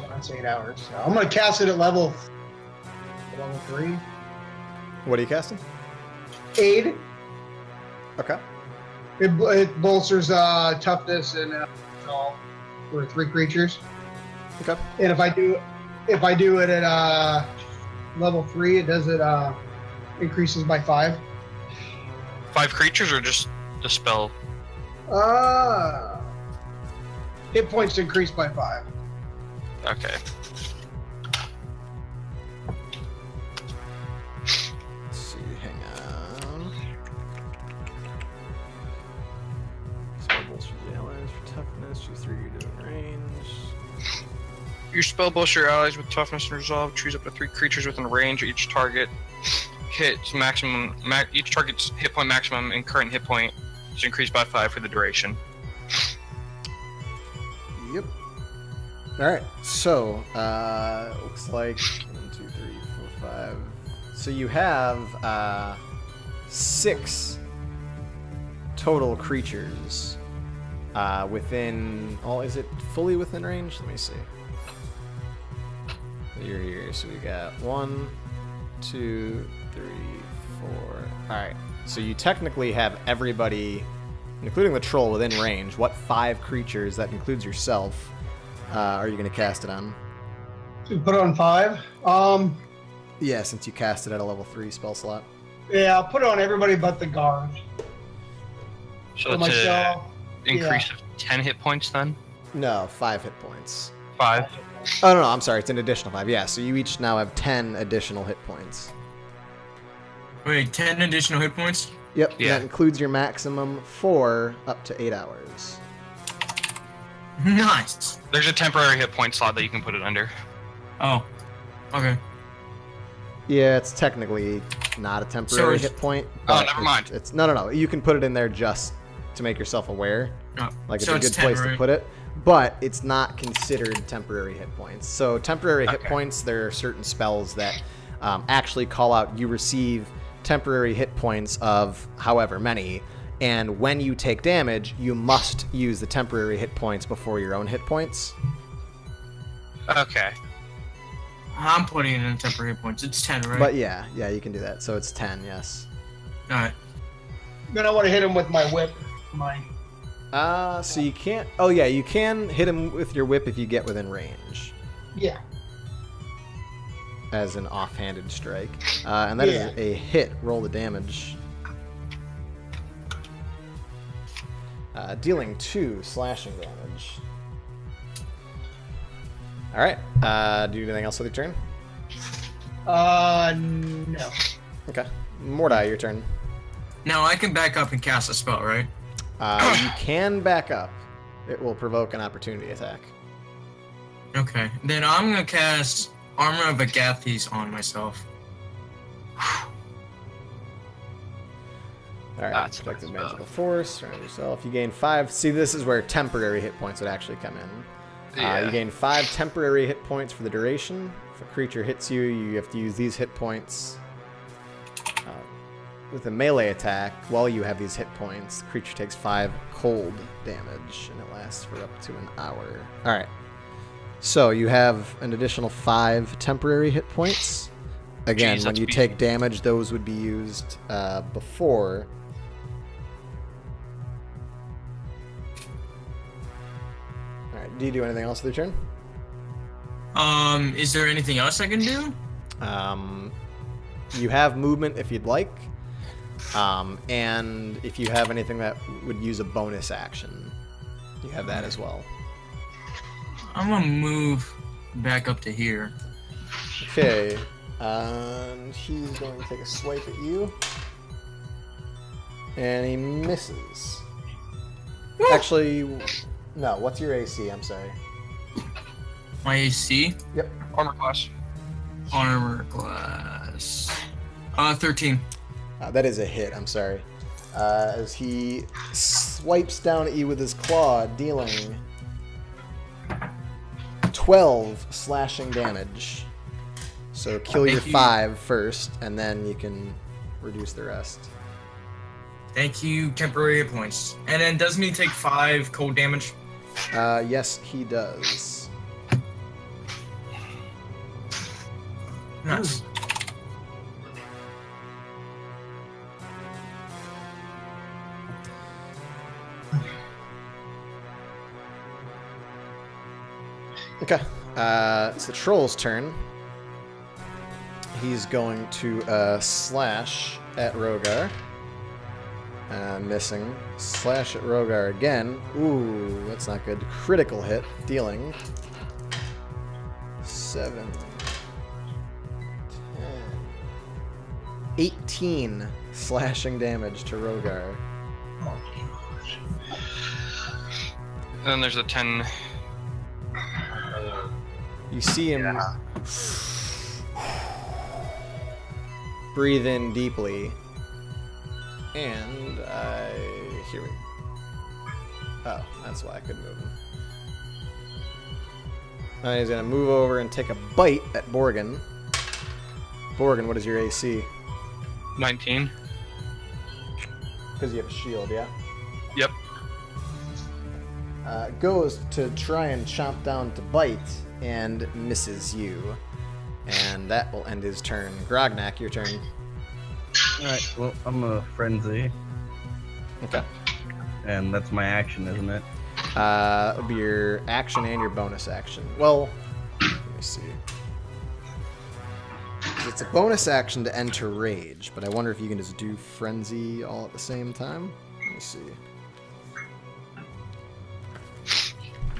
[SPEAKER 5] that's 8 hours. So I'm gonna cast it at level 3.
[SPEAKER 1] What are you casting?
[SPEAKER 5] Aid.
[SPEAKER 1] Okay.
[SPEAKER 5] It bolsters toughness and all for 3 creatures.
[SPEAKER 1] Okay.
[SPEAKER 5] And if I do it at level 3, it does it increases by 5.
[SPEAKER 2] 5 creatures or just the spell?
[SPEAKER 5] Hit points increase by 5.
[SPEAKER 2] Okay.
[SPEAKER 1] Let's see. Hang on. Spell bolster the allies for toughness. Choose 3 you do in range.
[SPEAKER 2] Your spell bolster your allies with toughness and resolve. Choose up to 3 creatures within range. Each target hits maximum. Each target's hit point maximum and current hit point is increased by 5 for the duration.
[SPEAKER 1] Yep. All right. So, looks like 1, 2, 3, 4, 5. So you have 6 total creatures within. Oh, is it fully within range? Let me see. You're here. So we got 1, 2, 3, 4. All right. So you technically have everybody, including the troll, within range. What 5 creatures, that includes yourself, are you going to cast it on?
[SPEAKER 5] So put it on 5.
[SPEAKER 1] Yeah, since you cast it at a level 3 spell slot.
[SPEAKER 5] Yeah, I'll put it on everybody but the guard.
[SPEAKER 2] So
[SPEAKER 5] For
[SPEAKER 2] it's
[SPEAKER 5] myself.
[SPEAKER 2] an increase of 10 hit points then?
[SPEAKER 1] No, 5 hit points.
[SPEAKER 2] 5?
[SPEAKER 1] Oh, no, I'm sorry. It's an additional 5. Yeah, so you each now have 10 additional hit points.
[SPEAKER 4] Wait, 10 additional hit points?
[SPEAKER 1] Yep, and
[SPEAKER 2] Yeah.
[SPEAKER 1] that includes your maximum for up to 8 hours.
[SPEAKER 4] Nice.
[SPEAKER 2] There's a temporary hit point slot that you can put it under.
[SPEAKER 4] Oh, okay.
[SPEAKER 1] Yeah, it's technically not a temporary
[SPEAKER 4] it's-
[SPEAKER 1] hit point.
[SPEAKER 2] Oh,
[SPEAKER 1] but
[SPEAKER 2] never
[SPEAKER 1] it's-
[SPEAKER 2] mind.
[SPEAKER 1] It's no. You can put it in there just to make yourself aware.
[SPEAKER 4] Oh,
[SPEAKER 1] Like, it's
[SPEAKER 4] so
[SPEAKER 1] a good place to
[SPEAKER 4] temporary.
[SPEAKER 1] put it. but it's not considered temporary hit points. So temporary hit
[SPEAKER 2] Okay.
[SPEAKER 1] points, there are certain spells that actually call out you receive temporary hit points of however many, and when you take damage, you must use the temporary hit points before your own hit points.
[SPEAKER 2] Okay.
[SPEAKER 4] I'm putting it in temporary points. It's 10, right?
[SPEAKER 1] But yeah, you can do that. So it's 10, yes.
[SPEAKER 4] Alright.
[SPEAKER 5] Then I want to hit him with my whip.
[SPEAKER 1] So you can't. Oh yeah, you can hit him with your whip if you get within range,
[SPEAKER 5] Yeah.
[SPEAKER 1] as an offhanded strike, and that is
[SPEAKER 5] Yeah.
[SPEAKER 1] a hit. Roll the damage. Dealing 2 slashing damage. All right. Do you do anything else with your turn?
[SPEAKER 5] No.
[SPEAKER 1] Okay. Mordai, your turn.
[SPEAKER 4] Now I can back up and cast a spell, right?
[SPEAKER 1] You can back up. It will provoke an opportunity attack.
[SPEAKER 4] Okay. Then I'm gonna cast Armor of Agathis on myself.
[SPEAKER 1] All right.
[SPEAKER 2] That's
[SPEAKER 1] Protected
[SPEAKER 2] nice.
[SPEAKER 1] magical force. Surround yourself. You gain 5. See, this is where temporary hit points would actually come in. You gain 5 temporary hit points for the duration. If a creature hits you, you have to use these hit points. With a melee attack, while you have these hit points, the creature takes 5 cold damage, and it lasts for up to an hour. Alright. So you have an additional 5 temporary hit points. Again,
[SPEAKER 2] Jeez,
[SPEAKER 1] when
[SPEAKER 2] that's
[SPEAKER 1] you
[SPEAKER 2] beefy.
[SPEAKER 1] take damage, those would be used before. Alright, do you do anything else with your turn?
[SPEAKER 4] Is there anything else I can do?
[SPEAKER 1] You have movement if you'd like. And if you have anything that would use a bonus action, you have that as well.
[SPEAKER 4] I'm gonna move back up to here.
[SPEAKER 1] Okay. And he's going to take a swipe at you. And he misses. Actually, no. What's your AC? I'm sorry.
[SPEAKER 4] My AC,
[SPEAKER 2] Armor class.
[SPEAKER 4] armor class, 13.
[SPEAKER 1] That is a hit. I'm sorry. As he swipes down at you with his claw, dealing 12 slashing damage. So kill your
[SPEAKER 4] Thank you.
[SPEAKER 1] 5 first, and then you can reduce the rest.
[SPEAKER 4] Thank you, temporary hit points. And then doesn't he take 5 cold damage?
[SPEAKER 1] Yes, he does.
[SPEAKER 4] Nice.
[SPEAKER 1] Okay. It's the troll's turn. He's going to slash at Rogar. Missing. Slash at Rogar again. Ooh, that's not good. Critical hit. Dealing 7, 10, 18 slashing damage to Rogar.
[SPEAKER 2] And then there's a 10.
[SPEAKER 1] You see him breathe in deeply, and here we. Oh, that's why I couldn't move him. He's gonna move over and take a bite at Borgin. Borgin, what is your AC?
[SPEAKER 2] 19.
[SPEAKER 1] Because you have a shield, yeah.
[SPEAKER 2] Yep.
[SPEAKER 1] Goes to try and chomp down to bite and misses you. And that will end his turn. Grognak, your turn.
[SPEAKER 3] Alright, well, I'm a frenzy,
[SPEAKER 1] Okay.
[SPEAKER 3] and that's my action, isn't it?
[SPEAKER 1] It'll be your action and your bonus action. Well, let me see. It's a bonus action to enter rage, but I wonder if you can just do frenzy all at the same time. Let me see.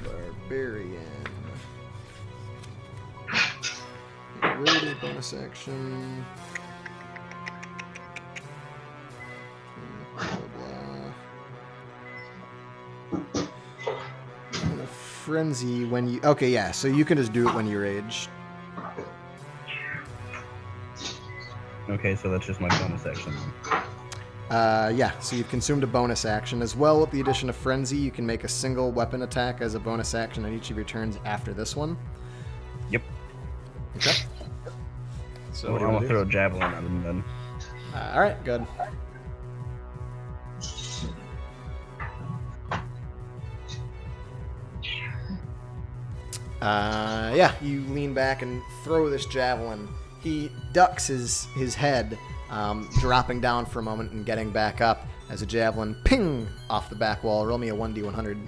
[SPEAKER 1] Barbarian. Rage bonus action. Blah, blah. And a frenzy when you. Okay, yeah. So you can just do it when you rage.
[SPEAKER 3] Okay, so that's just my bonus action.
[SPEAKER 1] Yeah, so you've consumed a bonus action. As well, with the addition of Frenzy, you can make a single weapon attack as a bonus action on each of your turns after this one.
[SPEAKER 3] Yep.
[SPEAKER 1] Okay. So
[SPEAKER 3] So
[SPEAKER 1] what do
[SPEAKER 3] I
[SPEAKER 1] you
[SPEAKER 3] want
[SPEAKER 1] want
[SPEAKER 3] to
[SPEAKER 1] to
[SPEAKER 3] throw a javelin at him then.
[SPEAKER 1] do? Alright, good. Yeah, you lean back and throw this javelin. He ducks his head, dropping down for a moment and getting back up as a javelin ping off the back wall. Roll me a 1d100.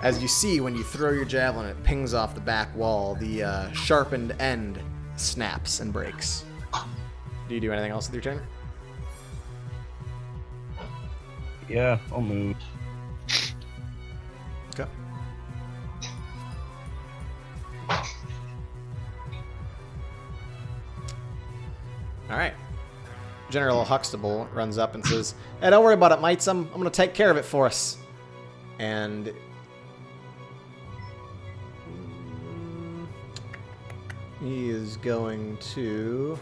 [SPEAKER 1] As you see, when you throw your javelin, it pings off the back wall. The sharpened end snaps and breaks. Do you do anything else with your turn?
[SPEAKER 3] Yeah, I'll move.
[SPEAKER 1] Okay. All right. General Huxtable runs up and says, "Hey, don't worry about it, mates. I'm going to take care of it for us." And he is going to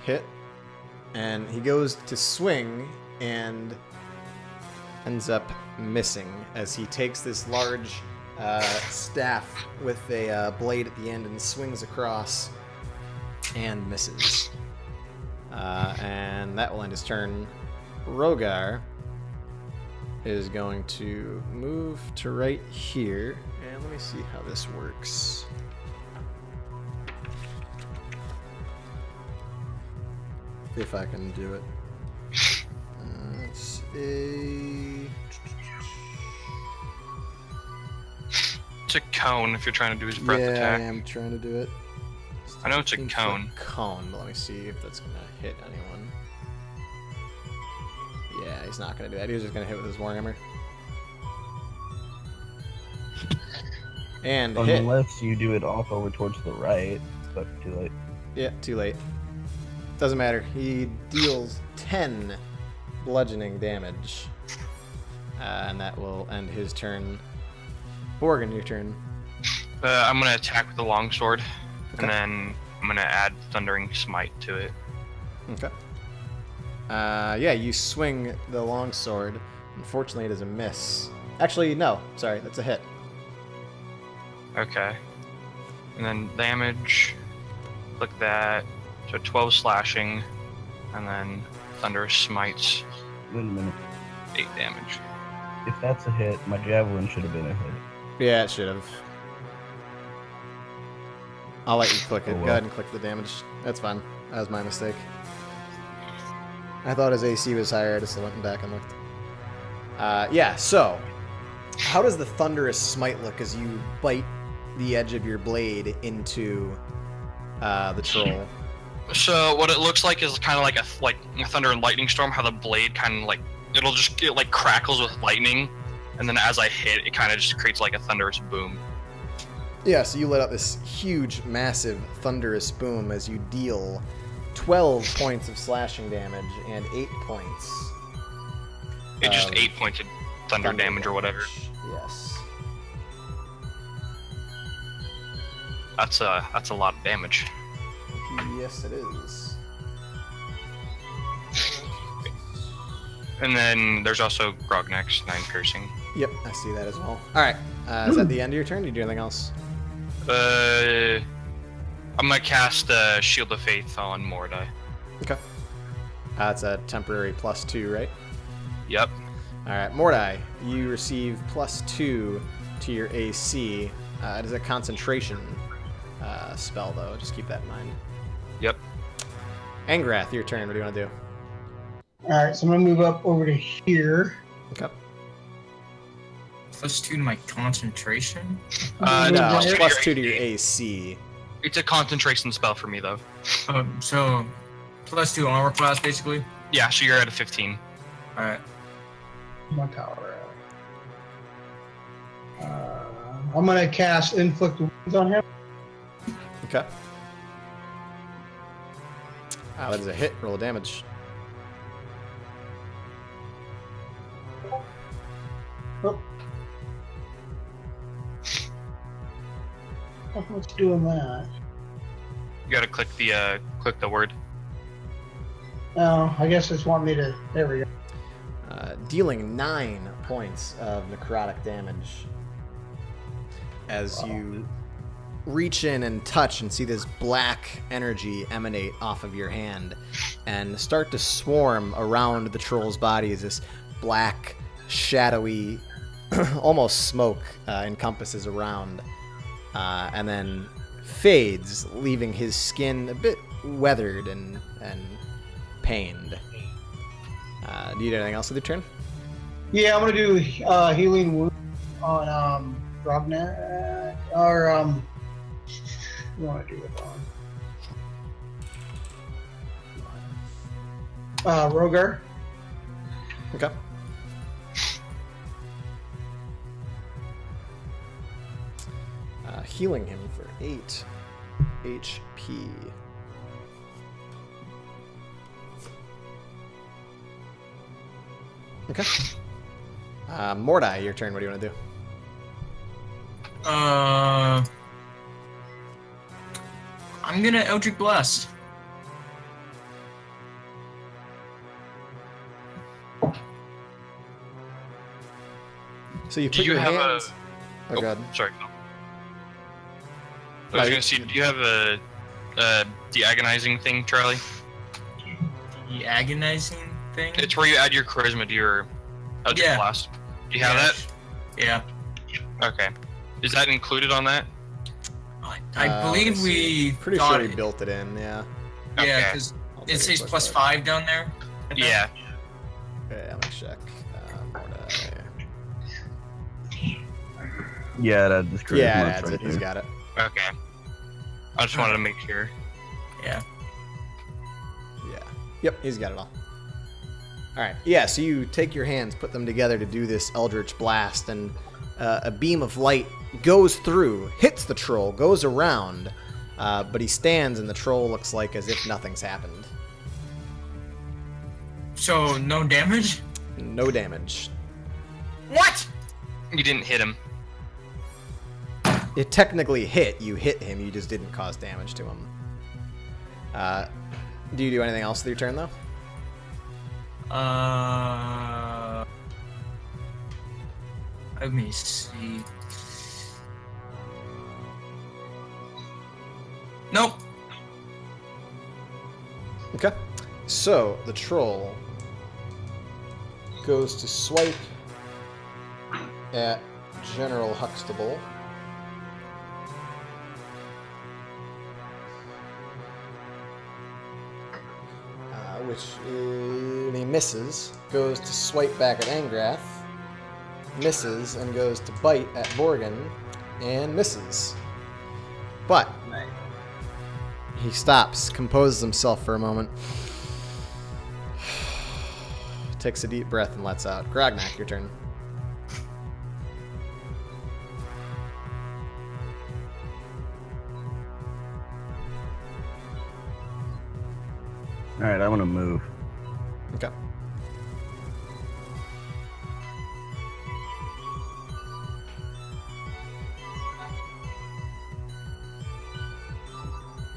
[SPEAKER 1] hit, and he goes to swing and ends up missing as he takes this large staff with a blade at the end and swings across and misses. And that will end his turn. Rogar is going to move to right here, and let me see how this works. If I can do it. It's
[SPEAKER 2] a cone if you're trying to do his breath attack.
[SPEAKER 1] I am trying to do it.
[SPEAKER 2] I know it's a
[SPEAKER 1] 15-foot
[SPEAKER 2] cone.
[SPEAKER 1] Cone, but let me see if that's gonna hit anyone. Yeah, he's not gonna do that. He was just gonna hit with his warhammer. And hit.
[SPEAKER 3] Unless you do it off over towards the right, but too late.
[SPEAKER 1] Yeah, too late. Doesn't matter. He deals 10 bludgeoning damage. And that will end his turn. Borgin, your turn.
[SPEAKER 2] I'm gonna attack with the longsword,
[SPEAKER 1] Okay.
[SPEAKER 2] and then I'm gonna add Thundering Smite to it.
[SPEAKER 1] Okay. Yeah, you swing the longsword. Unfortunately, it is a miss. Actually, no. Sorry, that's a hit.
[SPEAKER 2] Okay. And then damage. Click that. So 12 slashing, and then Thunderous Smites,
[SPEAKER 3] Wait a minute.
[SPEAKER 2] 8 damage.
[SPEAKER 3] If that's a hit, my javelin should have been a hit.
[SPEAKER 1] Yeah, it should have. I'll let you click it.
[SPEAKER 3] Oh, well.
[SPEAKER 1] Go ahead and click the damage. That's fine. That was my mistake. I thought his AC was higher. I just went back and looked. Yeah, so how does the Thunderous Smite look as you bite the edge of your blade into the troll?
[SPEAKER 2] So what it looks like is kind of like a thunder and lightning storm. How the blade kind of like it like crackles with lightning, and then as I hit, it kind of just creates like a thunderous boom.
[SPEAKER 1] Yeah, so you let out this huge, massive, thunderous boom as you deal 12 points of slashing damage and 8 points.
[SPEAKER 2] It just
[SPEAKER 1] of
[SPEAKER 2] 8 points of thunder damage or whatever.
[SPEAKER 1] Yes.
[SPEAKER 2] That's a lot of damage.
[SPEAKER 1] Yes, it is.
[SPEAKER 2] And then there's also Grognek's 9 piercing.
[SPEAKER 1] Yep, I see that as well. All right, is that the end of your turn? Do you do anything else?
[SPEAKER 2] I'm gonna cast Shield of Faith on Mordai.
[SPEAKER 1] Okay. It's a temporary +2, right?
[SPEAKER 2] Yep.
[SPEAKER 1] All right, Mordai, you receive +2 to your AC. It is a concentration spell, though. Just keep that in mind.
[SPEAKER 2] Yep.
[SPEAKER 1] Angrath, your turn. What do you want to do?
[SPEAKER 5] All right, so I'm gonna move up over to here.
[SPEAKER 1] Okay.
[SPEAKER 4] +2 to my concentration.
[SPEAKER 1] No,
[SPEAKER 2] plus two to your
[SPEAKER 1] +2 to your AC.
[SPEAKER 2] It's a concentration spell for me though.
[SPEAKER 4] So +2 armor class, basically.
[SPEAKER 2] Yeah, so you're at a 15.
[SPEAKER 4] All right.
[SPEAKER 5] My power. I'm gonna cast Inflict Wounds on him.
[SPEAKER 1] Okay. That is a hit. Roll of damage.
[SPEAKER 5] Oh. What's doing that?
[SPEAKER 2] You gotta click the word.
[SPEAKER 5] Oh, I guess it's wanting me to. There we go.
[SPEAKER 1] Dealing 9 points of necrotic damage as you reach in and touch and see this black energy emanate off of your hand and start to swarm around the troll's body as this black, shadowy, almost smoke encompasses around, and then fades, leaving his skin a bit weathered and pained. Do you do anything else with your turn?
[SPEAKER 5] Yeah, I'm gonna do healing wound on Rognar or what do I do it on? Rogar.
[SPEAKER 1] Okay. Healing him for 8 HP. Okay. Mordai, your turn. What do you want to do?
[SPEAKER 4] I'm gonna Eldritch Blast.
[SPEAKER 1] So you put
[SPEAKER 2] Do you
[SPEAKER 1] your
[SPEAKER 2] have
[SPEAKER 1] hands.
[SPEAKER 2] a?
[SPEAKER 1] Oh, God.
[SPEAKER 2] Sorry. I was
[SPEAKER 1] No,
[SPEAKER 2] gonna see. Do you have a the agonizing thing, Charlie?
[SPEAKER 4] The agonizing thing.
[SPEAKER 2] It's where you add your charisma to your Eldritch
[SPEAKER 4] Yeah.
[SPEAKER 2] Blast. Do you have that?
[SPEAKER 4] Yeah.
[SPEAKER 2] Okay. Is that included on that?
[SPEAKER 4] I believe
[SPEAKER 1] let's see.
[SPEAKER 4] we
[SPEAKER 1] Pretty
[SPEAKER 4] got
[SPEAKER 1] sure we
[SPEAKER 4] it.
[SPEAKER 1] built it in. Yeah.
[SPEAKER 4] Yeah,
[SPEAKER 2] Okay.
[SPEAKER 4] because
[SPEAKER 1] I'll take
[SPEAKER 4] it says
[SPEAKER 1] a quick
[SPEAKER 4] plus
[SPEAKER 1] look.
[SPEAKER 4] 5 down there. I think.
[SPEAKER 2] Yeah.
[SPEAKER 1] Okay, let me check. Mordai.
[SPEAKER 3] Yeah, that is correct.
[SPEAKER 1] Yeah,
[SPEAKER 3] Mark's
[SPEAKER 1] that's
[SPEAKER 3] right
[SPEAKER 1] it. He's
[SPEAKER 3] there.
[SPEAKER 1] got it.
[SPEAKER 2] Okay. I just wanted to make sure.
[SPEAKER 4] Yeah.
[SPEAKER 1] Yeah. Yep, he's got it all. Alright, yeah, so you take your hands, put them together to do this Eldritch Blast, and a beam of light goes through, hits the troll, goes around, but he stands and the troll looks like as if nothing's happened.
[SPEAKER 4] So no damage.
[SPEAKER 1] No damage.
[SPEAKER 4] What?
[SPEAKER 2] You didn't hit him.
[SPEAKER 1] It technically hit, you hit him, you just didn't cause damage to him. Do you do anything else with your turn, though?
[SPEAKER 4] Let me see. Nope.
[SPEAKER 1] Okay. So, the troll goes to swipe at General Huxtable. And he misses, goes to swipe back at Angrath, misses, and goes to bite at Borgin, and misses. But he stops, composes himself for a moment, takes a deep breath, and lets out. Grognak, your turn.
[SPEAKER 3] All right, I want to move.
[SPEAKER 1] Okay.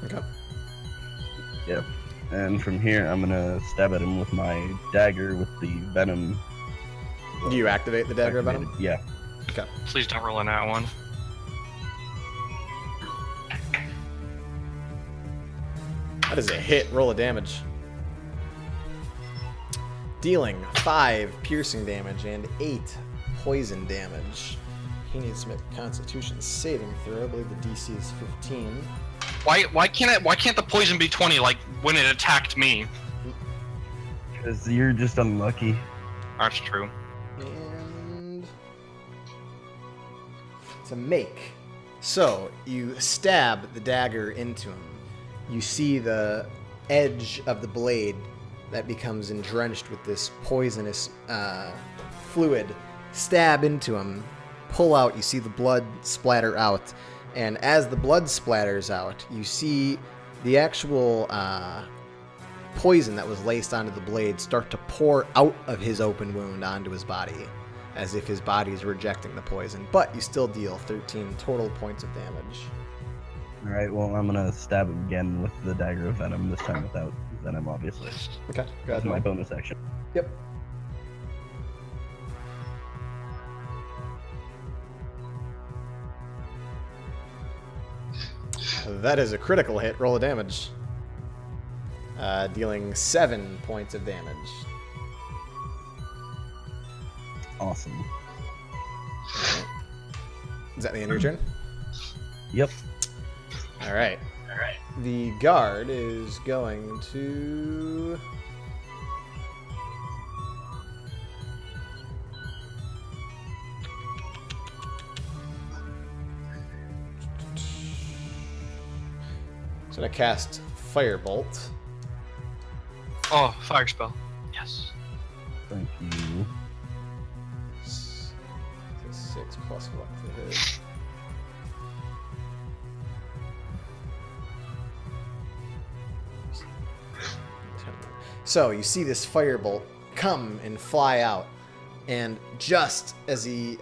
[SPEAKER 1] Okay.
[SPEAKER 3] Yep. And from here, I'm gonna stab at him with my dagger with the venom.
[SPEAKER 1] Do you activate the dagger venom?
[SPEAKER 3] activated. Yeah.
[SPEAKER 1] Okay.
[SPEAKER 2] Please don't roll on that one.
[SPEAKER 1] That is a hit. Roll of damage. Dealing 5 piercing damage and 8 poison damage. He needs to make a Constitution saving throw. I believe the DC is 15.
[SPEAKER 2] Why can't the poison be 20 like when it attacked me?
[SPEAKER 3] Because you're just unlucky.
[SPEAKER 2] That's true.
[SPEAKER 1] And to make. So you stab the dagger into him. You see the edge of the blade that becomes drenched with this poisonous fluid. Stab into him. Pull out. You see the blood splatter out. And as the blood splatters out, you see the actual poison that was laced onto the blade start to pour out of his open wound onto his body, as if his body is rejecting the poison. But you still deal 13 total points of damage.
[SPEAKER 3] All right. Well, I'm gonna stab him again with the dagger of venom. This time without venom, obviously.
[SPEAKER 1] Okay, go
[SPEAKER 3] That's
[SPEAKER 1] ahead.
[SPEAKER 3] my bonus action.
[SPEAKER 1] Yep. That is a critical hit. Roll of damage. Dealing 7 points of damage.
[SPEAKER 3] Awesome.
[SPEAKER 1] Is that the end of your turn?
[SPEAKER 3] Yep.
[SPEAKER 1] All right. The guard is going to... So I cast Firebolt.
[SPEAKER 2] Oh, fire spell. Yes.
[SPEAKER 3] Thank you.
[SPEAKER 1] It's a 6 plus what to hit. So you see this firebolt come and fly out, and just as he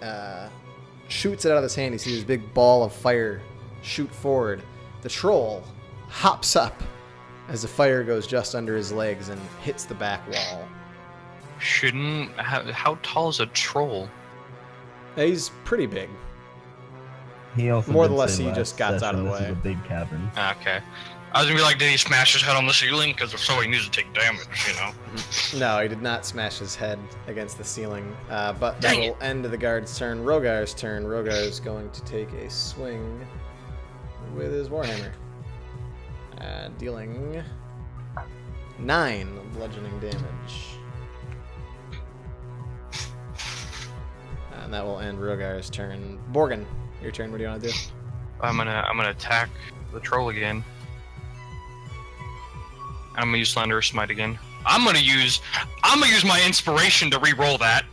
[SPEAKER 1] shoots it out of his hand, you see this big ball of fire shoot forward. The troll hops up as the fire goes just under his legs and hits the back wall.
[SPEAKER 2] How tall is a troll?
[SPEAKER 1] He's pretty big.
[SPEAKER 3] He also
[SPEAKER 1] More
[SPEAKER 3] did
[SPEAKER 1] or less
[SPEAKER 3] say
[SPEAKER 1] he
[SPEAKER 3] last
[SPEAKER 1] just got out of
[SPEAKER 3] session
[SPEAKER 1] the
[SPEAKER 3] this
[SPEAKER 1] way.
[SPEAKER 3] is a big cavern.
[SPEAKER 2] Okay. I was gonna be like, did he smash his head on the ceiling? Because if so, he needs to take damage, you know?
[SPEAKER 1] No, he did not smash his head against the ceiling. But that
[SPEAKER 2] Dang
[SPEAKER 1] will end the guard's turn. Rogar's turn. Rogar is going to take a swing with his warhammer, dealing 9 bludgeoning damage. And that will end Rogar's turn. Borgin, your turn. What do you want to do?
[SPEAKER 2] I'm gonna attack the troll again. I'm gonna use Slanderous Smite again. I'm gonna use my inspiration to re-roll that.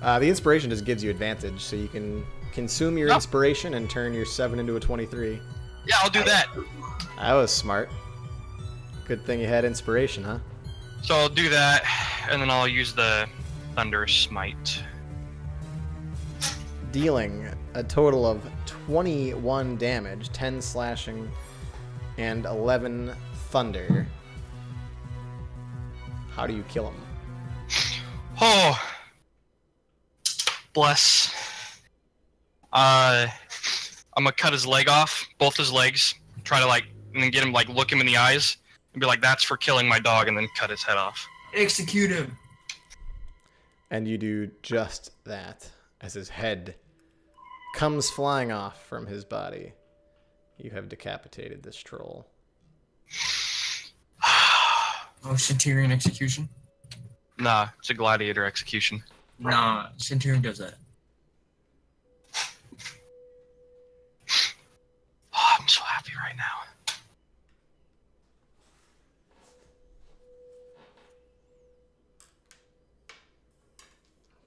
[SPEAKER 1] The inspiration just gives you advantage, so you can consume your
[SPEAKER 2] Oh.
[SPEAKER 1] inspiration and turn your 7 into a 23.
[SPEAKER 2] Yeah, I'll do that.
[SPEAKER 1] That was smart. Good thing you had inspiration, huh?
[SPEAKER 2] So I'll do that, and then I'll use the Thunderous Smite.
[SPEAKER 1] Dealing a total of 21 damage, 10 slashing, and 11 thunder. How do you kill him?
[SPEAKER 2] Oh, bless. I'm gonna cut his leg off, both his legs. Try to and then get him look him in the eyes and be like, "That's for killing my dog," and then cut his head off.
[SPEAKER 4] Execute him.
[SPEAKER 1] And you do just that as his head comes flying off from his body. You have decapitated this troll.
[SPEAKER 4] Oh, Centurion execution?
[SPEAKER 2] Nah, it's a gladiator execution.
[SPEAKER 4] Nah, Centurion does that.
[SPEAKER 2] Oh, I'm so happy right now.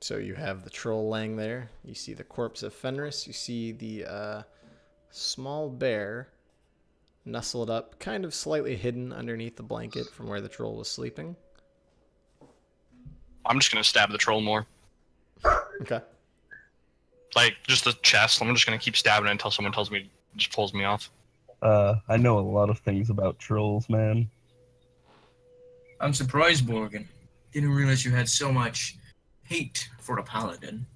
[SPEAKER 1] So you have the troll laying there. You see the corpse of Fenris. You see the small bear nestled up, kind of slightly hidden underneath the blanket from where the troll was sleeping.
[SPEAKER 2] I'm just gonna stab the troll more.
[SPEAKER 1] Okay.
[SPEAKER 2] Just the chest. I'm just gonna keep stabbing it until someone tells me, just pulls me off.
[SPEAKER 3] I know a lot of things about trolls, man.
[SPEAKER 4] I'm surprised, Morgan. Didn't realize you had so much hate for the paladin.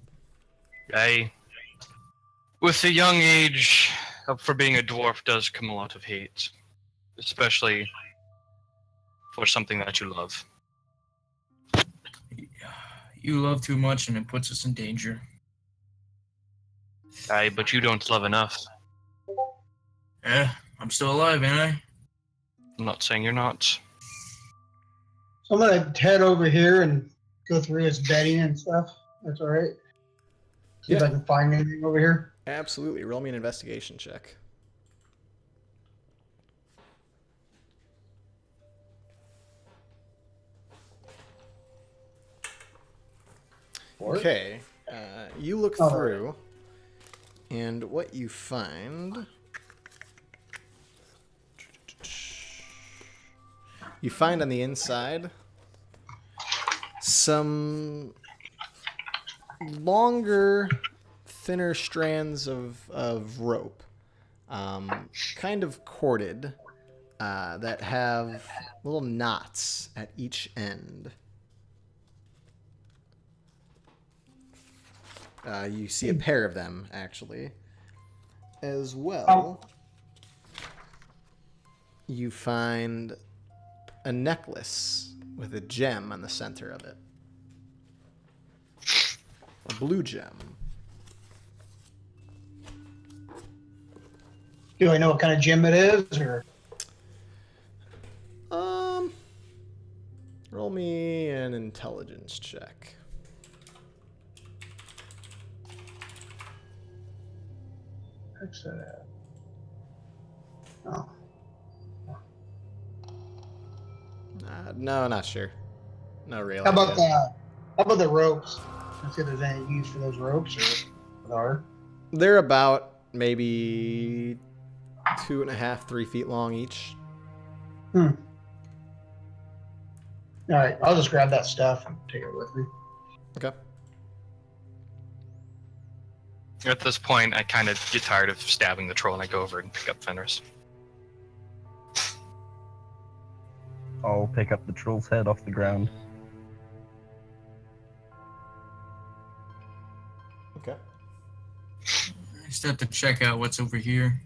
[SPEAKER 2] With the young age for being a dwarf does come a lot of hate, especially for something that you love.
[SPEAKER 4] You love too much and it puts us in danger.
[SPEAKER 2] But you don't love enough.
[SPEAKER 4] I'm still alive, ain't I?
[SPEAKER 2] I'm not saying you're not.
[SPEAKER 5] So I'm gonna head over here and go through his bedding and stuff. That's all right. See if
[SPEAKER 1] Yeah.
[SPEAKER 5] I can find anything over here.
[SPEAKER 1] Absolutely. Roll me an investigation check. Okay. You look
[SPEAKER 5] Oh.
[SPEAKER 1] through, and what you find... You find on the inside some longer, thinner strands of rope, kind of corded, that have little knots at each end. You see a pair of them, actually. As well, you find a necklace with a gem on the center of it. A blue gem.
[SPEAKER 5] Do I know what kind of gem it is, or?
[SPEAKER 1] Roll me an intelligence check.
[SPEAKER 5] What's that? Oh.
[SPEAKER 1] No, not sure. No real.
[SPEAKER 5] How about
[SPEAKER 1] idea.
[SPEAKER 5] how about the ropes? Let's see if there's any use for those ropes, or are.
[SPEAKER 1] They're about maybe 2.5, 3 feet long each.
[SPEAKER 5] All right, I'll just grab that stuff and take it with me.
[SPEAKER 1] Okay.
[SPEAKER 7] At this point, I kind of get tired of stabbing the troll and I go over and pick up Fenris.
[SPEAKER 3] I'll pick up the troll's head off the ground.
[SPEAKER 1] Okay.
[SPEAKER 4] I just have to check out what's over here.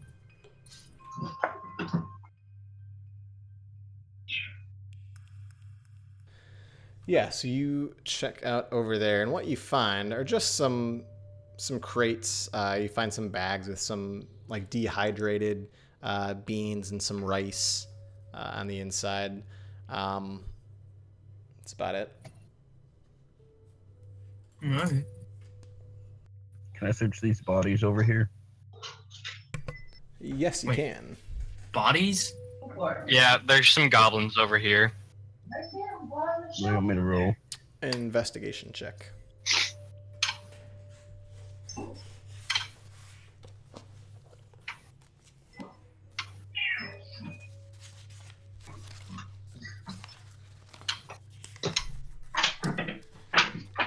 [SPEAKER 1] Yeah, so you check out over there, and what you find are just some crates. You find some bags with some like dehydrated beans and some rice on the inside. That's about it.
[SPEAKER 4] All right.
[SPEAKER 3] Can I search these bodies over here?
[SPEAKER 1] Yes, you
[SPEAKER 4] Wait.
[SPEAKER 1] can.
[SPEAKER 4] Bodies?
[SPEAKER 7] Yeah, there's some goblins over here.
[SPEAKER 3] What do you want me to roll?
[SPEAKER 1] Investigation check.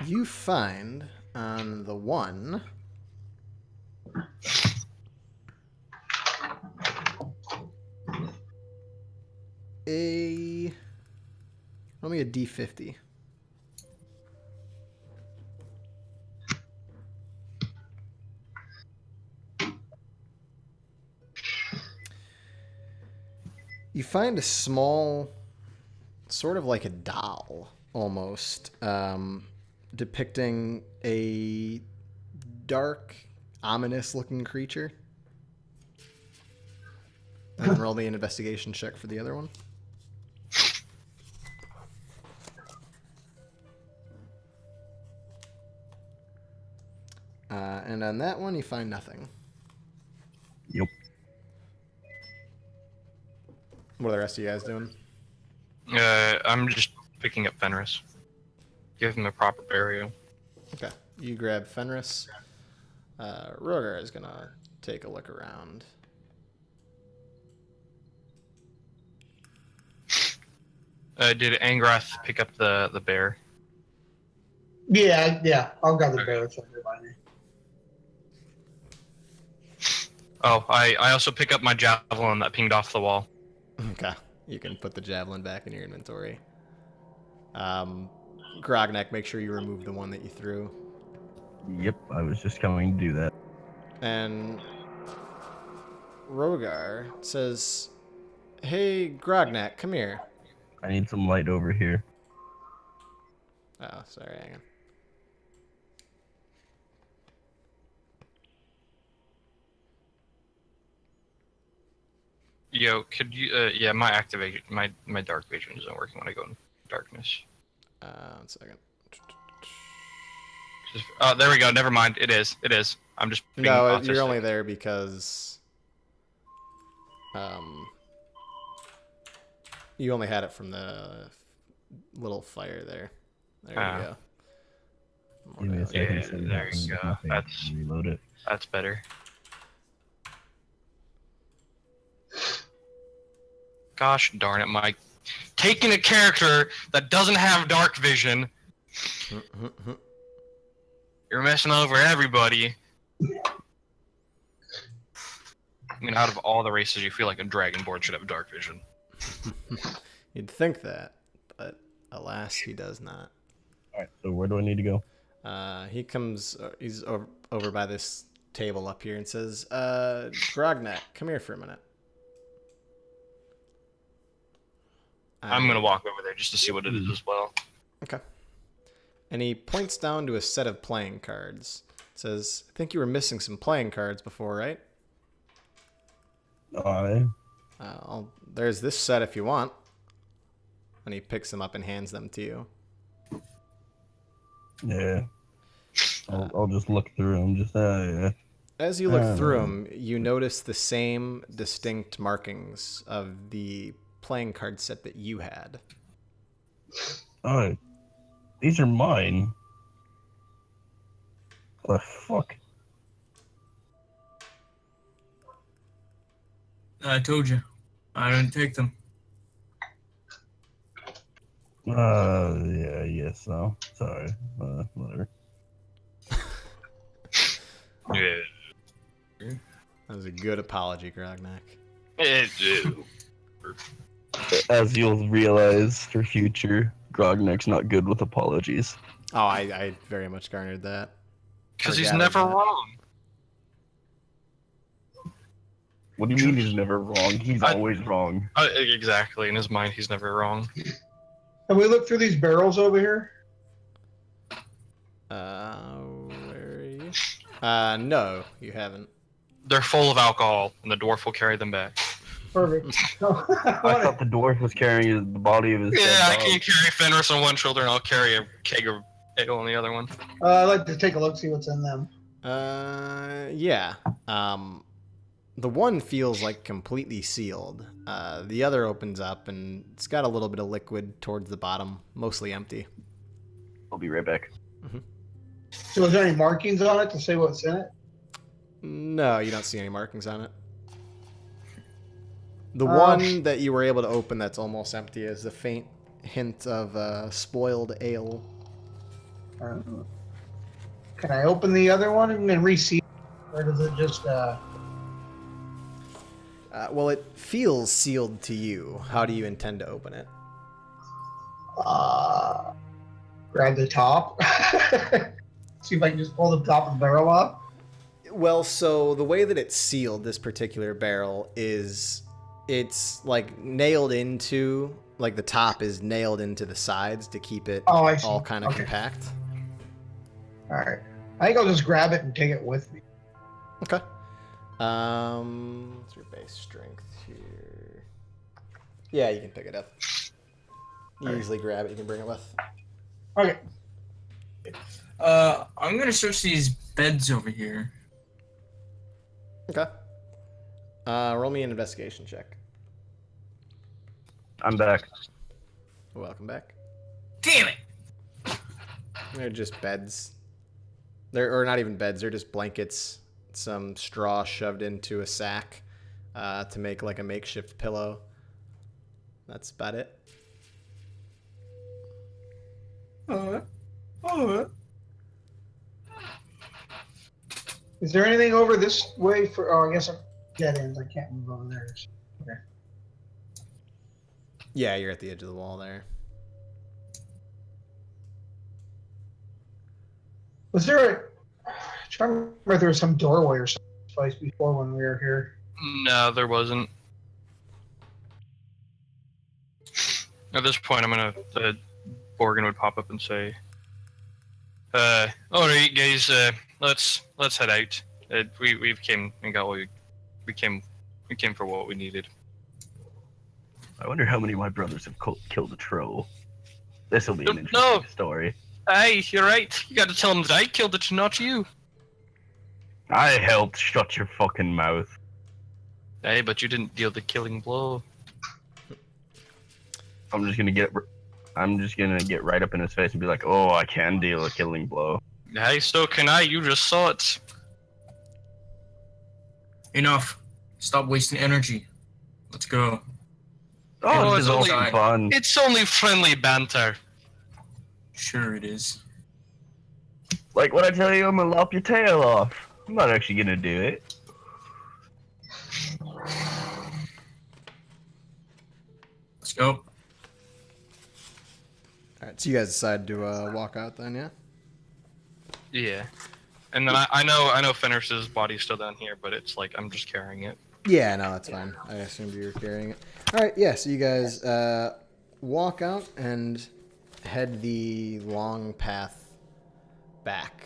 [SPEAKER 1] You find on the one roll me a d50. You find a small, sort of like a doll, almost, depicting a dark, ominous-looking creature. And then roll me an investigation check for the other one. And on that one, you find nothing.
[SPEAKER 3] Yep.
[SPEAKER 1] What are the rest of you guys doing?
[SPEAKER 7] I'm just picking up Fenris. Give him a proper burial.
[SPEAKER 1] Okay. You grab Fenris. Rogar is going to take a look around.
[SPEAKER 7] Did Angrath pick up the bear?
[SPEAKER 5] Yeah, I'll grab the bear. It's over by me.
[SPEAKER 7] Oh, I also pick up my javelin that pinged off the wall.
[SPEAKER 1] Okay. You can put the javelin back in your inventory. Grognak, make sure you remove the one that you threw.
[SPEAKER 3] Yep, I was just going to do that.
[SPEAKER 1] And Rogar says, "Hey, Grognak, come here."
[SPEAKER 3] I need some light over here.
[SPEAKER 1] Oh, sorry, hang on.
[SPEAKER 7] Yo, could you? Yeah, my activation, my dark vision isn't working when I go in darkness.
[SPEAKER 1] 1 second.
[SPEAKER 7] Oh, there we go. Never mind. It is. I'm just. being
[SPEAKER 1] No,
[SPEAKER 7] autistic.
[SPEAKER 1] you're only there because you only had it from the little fire there. There you go.
[SPEAKER 3] Give me a second.
[SPEAKER 7] Yeah,
[SPEAKER 3] so it
[SPEAKER 7] there
[SPEAKER 3] happens
[SPEAKER 7] you
[SPEAKER 3] with
[SPEAKER 7] go.
[SPEAKER 3] nothing.
[SPEAKER 7] That's-
[SPEAKER 3] Reload it.
[SPEAKER 7] That's better. Gosh darn it, my taking a character that doesn't have dark vision. You're messing over everybody. I mean, out of all the races, you feel like a Dragonborn should have dark vision.
[SPEAKER 1] You'd think that, but alas, he does not.
[SPEAKER 3] Alright, so where do I need to go?
[SPEAKER 1] He comes, he's over by this table up here and says, Grognak, come here for a minute.
[SPEAKER 7] I'm gonna walk over there just to see what it is as well.
[SPEAKER 1] Okay. And he points down to a set of playing cards. Says, I think you were missing some playing cards before, right? There's this set if you want. And he picks them up and hands them to you.
[SPEAKER 3] Yeah. I'll just look through them. Yeah.
[SPEAKER 1] As you look through them, you notice the same distinct markings of the playing card set that you had.
[SPEAKER 3] Oh, these are mine. What the fuck?
[SPEAKER 4] I told you. I didn't take them.
[SPEAKER 3] Yeah, yes, so. Sorry. Whatever.
[SPEAKER 7] Yeah.
[SPEAKER 1] That was a good apology, Grognak.
[SPEAKER 3] As you'll realize for future, Grognak's not good with apologies.
[SPEAKER 1] Oh, I very much garnered that.
[SPEAKER 7] Because he's
[SPEAKER 1] Forgot
[SPEAKER 7] never
[SPEAKER 1] about that.
[SPEAKER 7] wrong.
[SPEAKER 3] What do you mean he's never wrong? He's always wrong.
[SPEAKER 7] Exactly. In his mind, he's never wrong.
[SPEAKER 5] Have we looked through these barrels over here?
[SPEAKER 1] Where are you? No, you haven't.
[SPEAKER 7] They're full of alcohol, and the dwarf will carry them back.
[SPEAKER 5] Perfect.
[SPEAKER 3] I thought the dwarf was carrying the body of his
[SPEAKER 7] Yeah,
[SPEAKER 3] dead
[SPEAKER 7] I
[SPEAKER 3] dog.
[SPEAKER 7] can carry Fenris on one shoulder, and I'll carry a keg of ale on the other one.
[SPEAKER 5] I'd like to take a look, see what's in them.
[SPEAKER 1] Yeah. The one feels like completely sealed. The other opens up and it's got a little bit of liquid towards the bottom, mostly empty.
[SPEAKER 3] I'll be right back.
[SPEAKER 5] So is there any markings on it to say what's in it?
[SPEAKER 1] No, you don't see any markings on it. The one that you were able to open that's almost empty is a faint hint of spoiled ale.
[SPEAKER 5] Can I open the other one and then reseal it? Or does it just,
[SPEAKER 1] Well, it feels sealed to you. How do you intend to open it?
[SPEAKER 5] grab the top? See if I can just pull the top of the barrel off?
[SPEAKER 1] Well, so the way that it's sealed, this particular barrel, is it's like nailed into, like the top is nailed into the sides to keep it
[SPEAKER 5] Oh, I see.
[SPEAKER 1] all kind of
[SPEAKER 5] Okay.
[SPEAKER 1] compact.
[SPEAKER 5] Alright. I think I'll just grab it and take it with me.
[SPEAKER 1] Okay. What's your base strength here? Yeah, you can pick it up. You usually grab it, you can bring it with.
[SPEAKER 5] Okay.
[SPEAKER 4] I'm gonna search these beds over here.
[SPEAKER 1] Okay. Roll me an investigation check.
[SPEAKER 3] I'm back.
[SPEAKER 1] Welcome back.
[SPEAKER 4] Damn it!
[SPEAKER 1] They're just beds. Or not even beds, they're just blankets, some straw shoved into a sack to make like a makeshift pillow. That's about it.
[SPEAKER 5] Is there anything over this way for? Oh, I guess I'm dead ends. I can't move over there. Okay.
[SPEAKER 1] Yeah, you're at the edge of the wall there.
[SPEAKER 5] Was there a? I'm trying to remember if there was some doorway or some place before when we were here.
[SPEAKER 7] No, there wasn't. At this point, Borgin would pop up and say, "All right, guys, let's head out. We've came and got what we came for what we needed."
[SPEAKER 3] I wonder how many of my brothers have killed a troll. This will be an
[SPEAKER 7] No.
[SPEAKER 3] interesting story.
[SPEAKER 7] Hey, you're right. You got to tell them that I killed it, not you.
[SPEAKER 3] I helped. Shut your fucking mouth.
[SPEAKER 7] Hey, but you didn't deal the killing blow.
[SPEAKER 3] I'm just gonna get right up in his face and be like, "Oh, I can deal a killing blow."
[SPEAKER 7] Hey, so can I. You just saw it.
[SPEAKER 4] Enough. Stop wasting energy. Let's go.
[SPEAKER 3] Oh,
[SPEAKER 7] Oh,
[SPEAKER 3] this is
[SPEAKER 7] it's
[SPEAKER 3] all
[SPEAKER 7] only-
[SPEAKER 3] fun.
[SPEAKER 7] It's only friendly banter.
[SPEAKER 4] Sure it is.
[SPEAKER 3] Like when I tell you I'm gonna lop your tail off. I'm not actually gonna do it.
[SPEAKER 4] Let's go.
[SPEAKER 1] All right, so you guys decide to walk out then, yeah?
[SPEAKER 7] Yeah. And then I know Fenris's body's still down here, but it's like I'm just carrying it.
[SPEAKER 1] Yeah, no, that's fine. I assumed you were carrying it. All right, yeah, so you guys walk out and head the long path back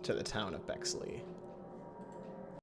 [SPEAKER 1] to the town of Bexley.